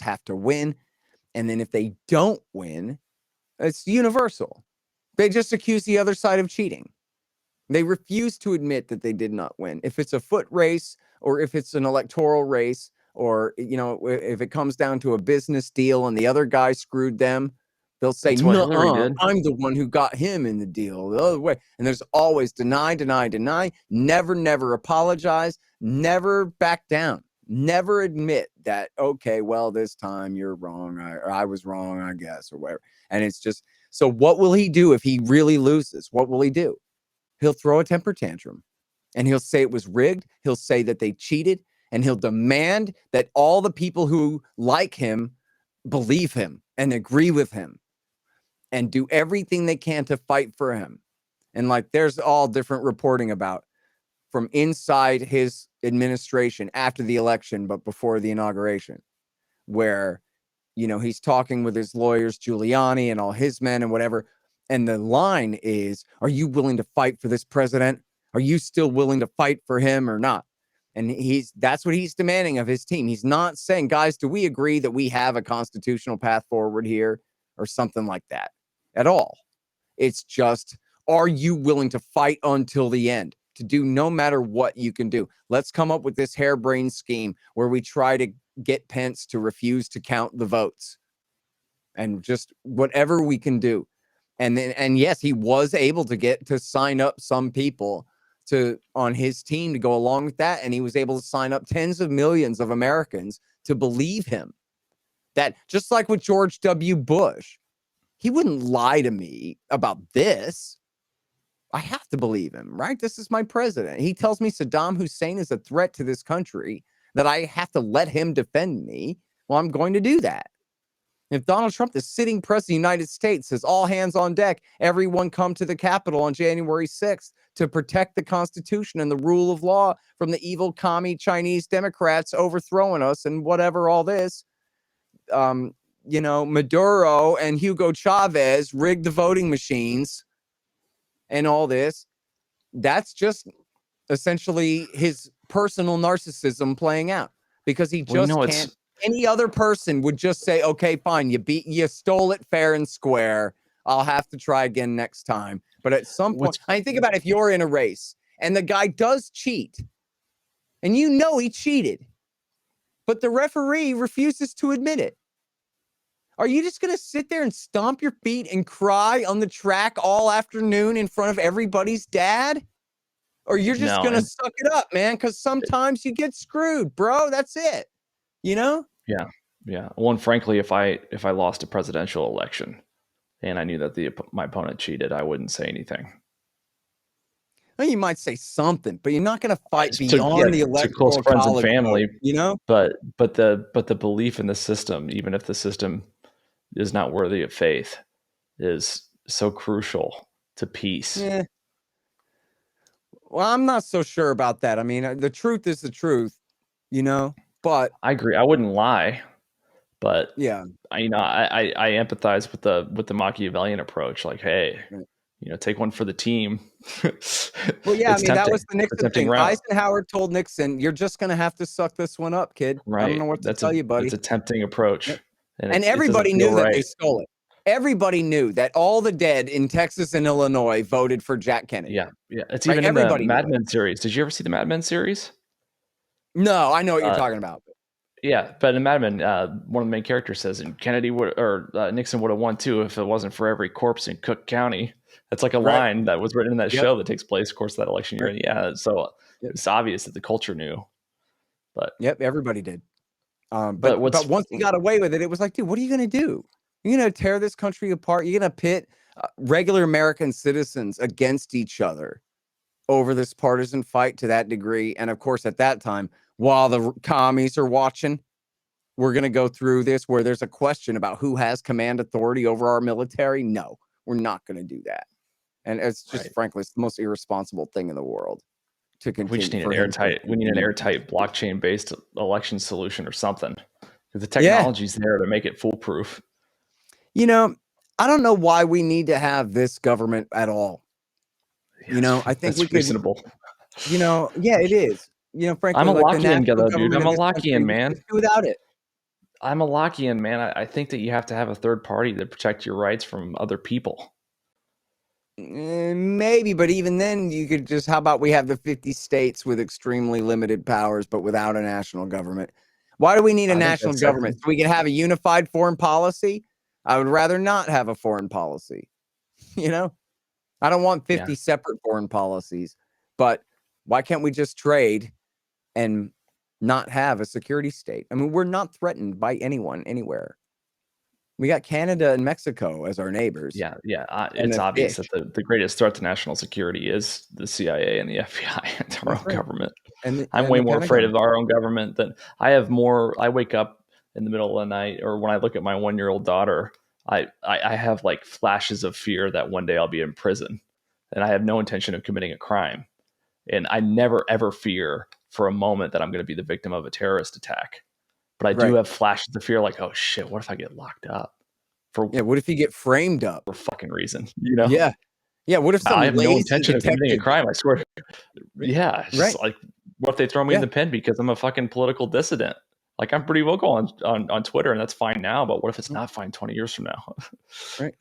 have to win. And then if they don't win, it's universal. They just accuse the other side of cheating. They refuse to admit that they did not win. If it's a foot race or if it's an electoral race, or, you know, if it comes down to a business deal and the other guy screwed them, they'll say, That's what Hillary no, did. I'm the one who got him in the deal the other way. And there's always deny, never apologize, never back down, never admit that, okay, well, this time you're wrong. I was wrong, I guess, or whatever. And it's just, so what will he do if he really loses? What will he do? He'll throw a temper tantrum, and he'll say it was rigged. He'll say that they cheated, and he'll demand that all the people who like him believe him and agree with him and do everything they can to fight for him. And like, there's all different reporting about from inside his administration after the election, but before the inauguration, where, you know, he's talking with his lawyers, Giuliani and all his men and whatever. And the line is, are you willing to fight for this president? Are you still willing to fight for him or not? And that's what he's demanding of his team. He's not saying, guys, do we agree that we have a constitutional path forward here or something like that at all? It's just, are you willing to fight until the end, to do no matter what you can do? Let's come up with this harebrained scheme where we try to get Pence to refuse to count the votes, and just whatever we can do. And yes, he was able to get to sign up some people on his team to go along with that. And he was able to sign up tens of millions of Americans to believe him. That, just like with George W. Bush, he wouldn't lie to me about this. I have to believe him, right? This is my president. He tells me Saddam Hussein is a threat to this country, that I have to let him defend me. Well, I'm going to do that. If Donald Trump, the sitting president of the United States, says all hands on deck, everyone come to the Capitol on January 6th to protect the Constitution and the rule of law from the evil commie Chinese Democrats overthrowing us and whatever, all this, Maduro and Hugo Chavez rigged the voting machines and all this, that's just essentially his personal narcissism playing out, because he just can't. Any other person would just say, okay, fine, you stole it fair and square. I'll have to try again next time. But at some point, I mean, think about if you're in a race and the guy does cheat and you know he cheated, but the referee refuses to admit it. Are you just going to sit there and stomp your feet and cry on the track all afternoon in front of everybody's dad? Or you're just going to suck it up, man, because sometimes you get screwed, bro. That's it. You know? Yeah. Well, and frankly, if I lost a presidential election and I knew that my opponent cheated, I wouldn't say anything. Well, you might say something, but you're not going to fight beyond the electoral close friends and family, vote, you know. But the belief in the system, even if the system is not worthy of faith, is so crucial to peace. Yeah. Well, I'm not so sure about that. I mean, the truth is the truth, you know. But I agree. I wouldn't lie, but yeah, I empathize with the Machiavellian approach. Like, hey, take one for the team. Well, yeah, I mean, that was the Nixon thing. Eisenhower told Nixon, "You're just going to have to suck this one up, kid. Right. I don't know what to tell you, buddy." It's a tempting approach, and everybody knew that they stole it. Everybody knew that all the dead in Texas and Illinois voted for Jack Kennedy. Yeah. It's even in the Mad Men series. Did you ever see the Mad Men series? No, I know what you're talking about. Yeah, but in Mad Men, one of the main characters says, "And Nixon would have won too if it wasn't for every corpse in Cook County." That's like a line that was written in that show that takes place, of course, that election year. And yeah, so it's obvious that the culture knew. But everybody did. But once he got away with it, it was like, dude, what are you going to do? You're going to tear this country apart. You're going to pit regular American citizens against each other over this partisan fight to that degree. And of course, at that time, while the commies are watching, we're going to go through this where there's a question about who has command authority over our military. No, we're not going to do that. And it's just, frankly, it's the most irresponsible thing in the world to continue. We just need an airtight blockchain-based election solution or something. Because the technology's there to make it foolproof. You know, I don't know why we need to have this government at all. Yeah, I think it's reasonable. It is. Frankly, I'm a Lockean though, dude. I'm a Lockean, man. Do without it. I'm a Lockean, man. I think that you have to have a third party to protect your rights from other people. Maybe, but even then, you could how about we have the 50 states with extremely limited powers, but without a national government? Why do we need a national government? So we can have a unified foreign policy? I would rather not have a foreign policy. I don't want 50 separate foreign policies, but why can't we just trade and not have a security state? I mean, we're not threatened by anyone anywhere. We got Canada and Mexico as our neighbors. Yeah. It's obvious that the greatest threat to national security is the CIA and the FBI and our own government. I'm way more afraid of our own government than I wake up in the middle of the night, or when I look at my 1-year-old daughter, I have like flashes of fear that one day I'll be in prison, and I have no intention of committing a crime. And I never, ever fear for a moment that I'm going to be the victim of a terrorist attack. But I do have flashes of fear, like, oh shit, what if I get locked up? What if you get framed up for fucking reason? What if I have no intention of committing a crime, I swear. Like, what if they throw me in the pen because I'm a fucking political dissident? Like, I'm pretty vocal on Twitter, and that's fine now, but what if it's not fine 20 years from now? Right.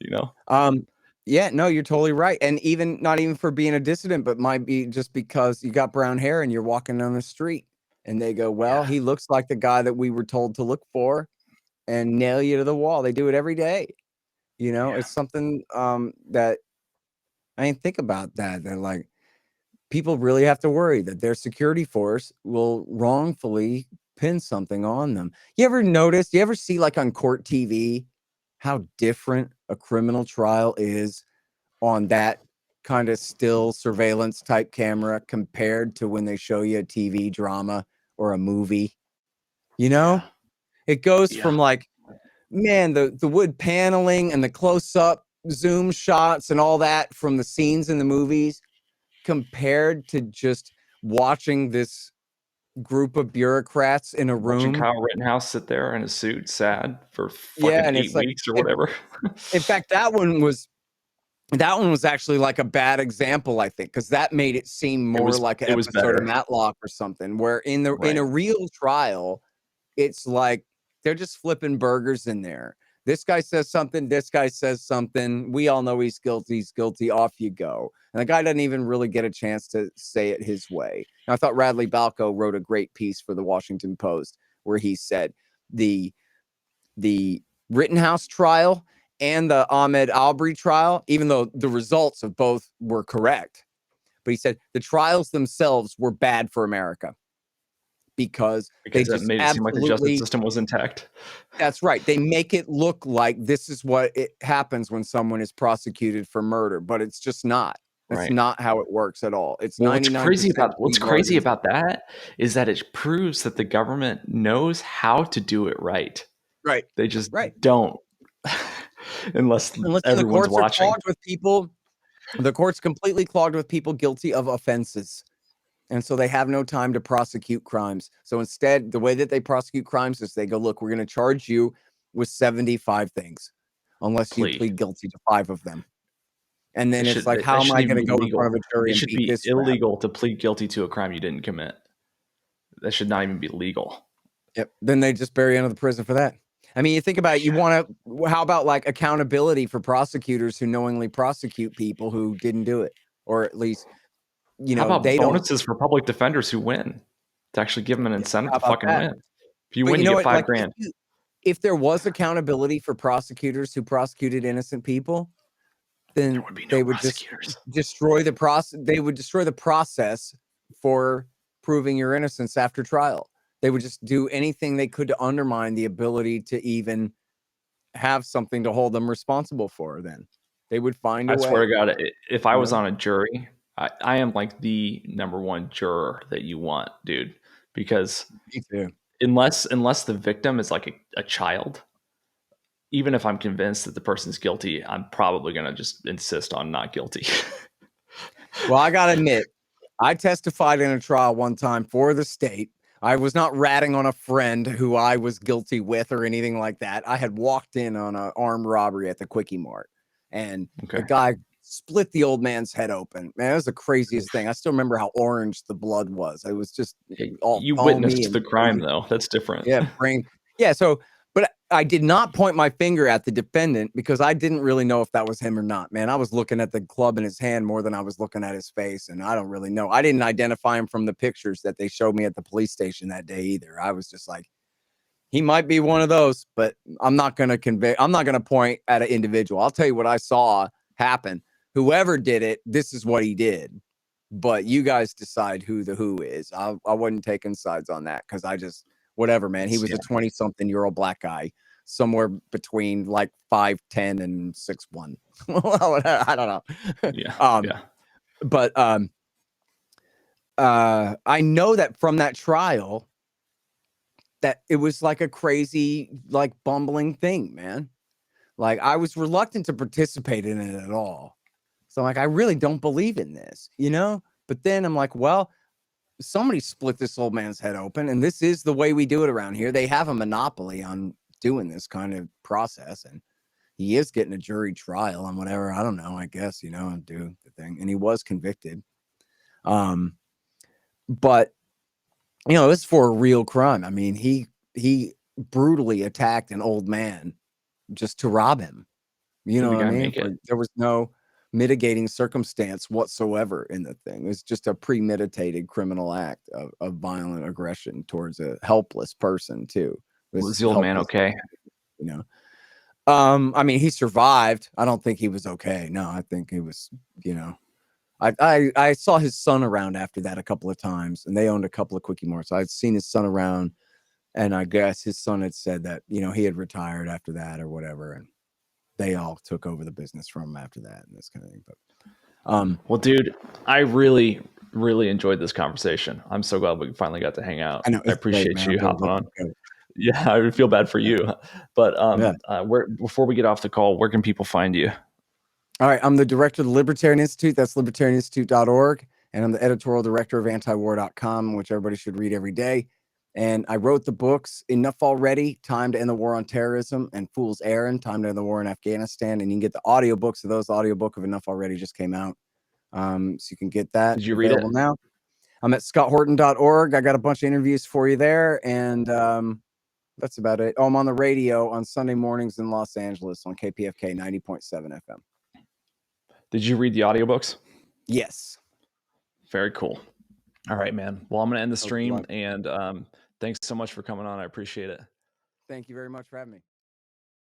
Yeah, no, you're totally right. And even not even for being a dissident, but might be just because you got brown hair and you're walking down the street and they go, well, Yeah. he looks like the guy that we were told to look for, and nail you to the wall. They do it every day. Yeah. It's something that I didn't think about that. That like people really have to worry that their security force will wrongfully pin something on them. You ever see like on court TV how different a criminal trial is on that kind of still surveillance type camera compared to when they show you a TV drama or a movie? Yeah. It goes Yeah. from like, man, the wood paneling and the close up zoom shots and all that from the scenes in the movies compared to just watching this group of bureaucrats in a Watching room. Kyle Rittenhouse sit there in a suit, sad for Yeah, fucking and it's 8 like, weeks or whatever. in fact, that one was actually like a bad example, I think, because that made it seem more like an it was episode of better. Matlock or something, where in Right. a real trial, it's like they're just flipping burgers in there. This guy says something, this guy says something. We all know he's guilty, off you go. And the guy doesn't even really get a chance to say it his way. And I thought Radley Balco wrote a great piece for the Washington Post where he said the Rittenhouse trial and the Ahmed Albury trial, even though the results of both were correct, but he said the trials themselves were bad for America because they Because it just made it seem like the justice absolutely, system was intact. that's right. They make it look like this is what it happens when someone is prosecuted for murder, but it's just not. It's Right. not how it works at all. It's Well, 99% what's plea crazy bargains. about that is that it proves that the government knows how to do it right. Right. They just Right. don't, unless And listen, the everyone's courts are watching. clogged with people. The court's completely clogged with people guilty of offenses. And so they have no time to prosecute crimes. So instead, the way that they prosecute crimes is they go, look, we're going to charge you with 75 things unless you Plea. plead guilty to 5 of them. And then it's like, That how am I shouldn't going to even be go in front legal. of a jury It and should beat be this crap? illegal to plead guilty to a crime you didn't commit. That should not even be legal. Yep. Then they just bury you under the prison for that. I mean, you think about it, you want to, how about like accountability for prosecutors who knowingly prosecute people who didn't do it? Or at least, How about they don't. bonuses for public defenders who win? To actually give them an incentive How to about fucking that? win. If you But win, you you know get what? Like, $5,000. if there was accountability for prosecutors who prosecuted innocent people, There then would be no they would just prosecutors. destroy the process. They would destroy the process for proving your innocence after trial. They would just do anything they could to undermine the ability to even have something to hold them responsible for. Then they would find a I swear way. to God, if I You was know? on a jury, I am like the number one juror that you want, dude. Because Me too. unless the victim is like a child, even if I'm convinced that the person's guilty, I'm probably gonna just insist on not guilty. Well, I gotta admit, I testified in a trial one time for the state. I was not ratting on a friend who I was guilty with or anything like that. I had walked in on an armed robbery at the Quickie Mart, and the Okay. guy split the old man's head open. Man, it was the craziest thing. I still remember how orange the blood was. It was just all You foamy witnessed and the crime, though. That's different. yeah, brain. Yeah, so but I did not point my finger at the defendant because I didn't really know if that was him or not. Man, I was looking at the club in his hand more than I was looking at his face, and I don't really know. I didn't identify him from the pictures that they showed me at the police station that day either. I was just like, he might be one of those, but I'm not going to convict. I'm not going to point at an individual. I'll tell you what I saw happen. Whoever did it, this is what he did. But you guys decide who the who is. I wasn't taking sides on that because I just whatever, man. He was a 20-something-year-old black guy, somewhere between like 5'10" and 6'1". I don't know. Yeah. But I know that from that trial that it was like a crazy, like bumbling thing, man. Like I was reluctant to participate in it at all. So like I really don't believe in this, But then I'm like, well, somebody split this old man's head open, and this is the way we do it around here. They have a monopoly on doing this kind of process, and he is getting a jury trial on whatever. I don't know. I guess and do the thing, and he was convicted. But it's for a real crime. I mean, he brutally attacked an old man just to rob him. You Did know the what I guy mean? make it? There was no. mitigating circumstance whatsoever in the thing. It was just a premeditated criminal act of violent aggression towards a helpless person too. Was the old man okay? You know, I mean, he survived. I don't think he was okay. No, I think he was, you know, I saw his son around after that a couple of times, and they owned a couple of Quickie Marts. I'd seen his son around, and I guess his son had said that, you know, he had retired after that or whatever, and they all took over the business from him after that and this kind of thing. But well, dude, I really, really enjoyed this conversation. I'm so glad we finally got to hang out. I know I it's great, appreciate man. you I'm gonna hopping let on. you go. Yeah, I would feel bad for you. But Yeah. before we get off the call, where can people find you? All right, I'm the director of the Libertarian Institute. That's libertarianinstitute.org. And I'm the editorial director of antiwar.com, which everybody should read every day. And I wrote the books Enough Already, Time to End the War on Terrorism, and Fool's Errand, Time to End the War in Afghanistan. And you can get the audiobooks of those. The audiobook of Enough Already just came out. So you can get that Did you read available it? now. I'm at scotthorton.org. I got a bunch of interviews for you there. And that's about it. Oh, I'm on the radio on Sunday mornings in Los Angeles on KPFK 90.7 FM. Did you read the audiobooks? Yes. Very cool. All right, man. Well, I'm going to end the Oh, good stream, luck. and thanks so much for coming on. I appreciate it. Thank you very much for having me.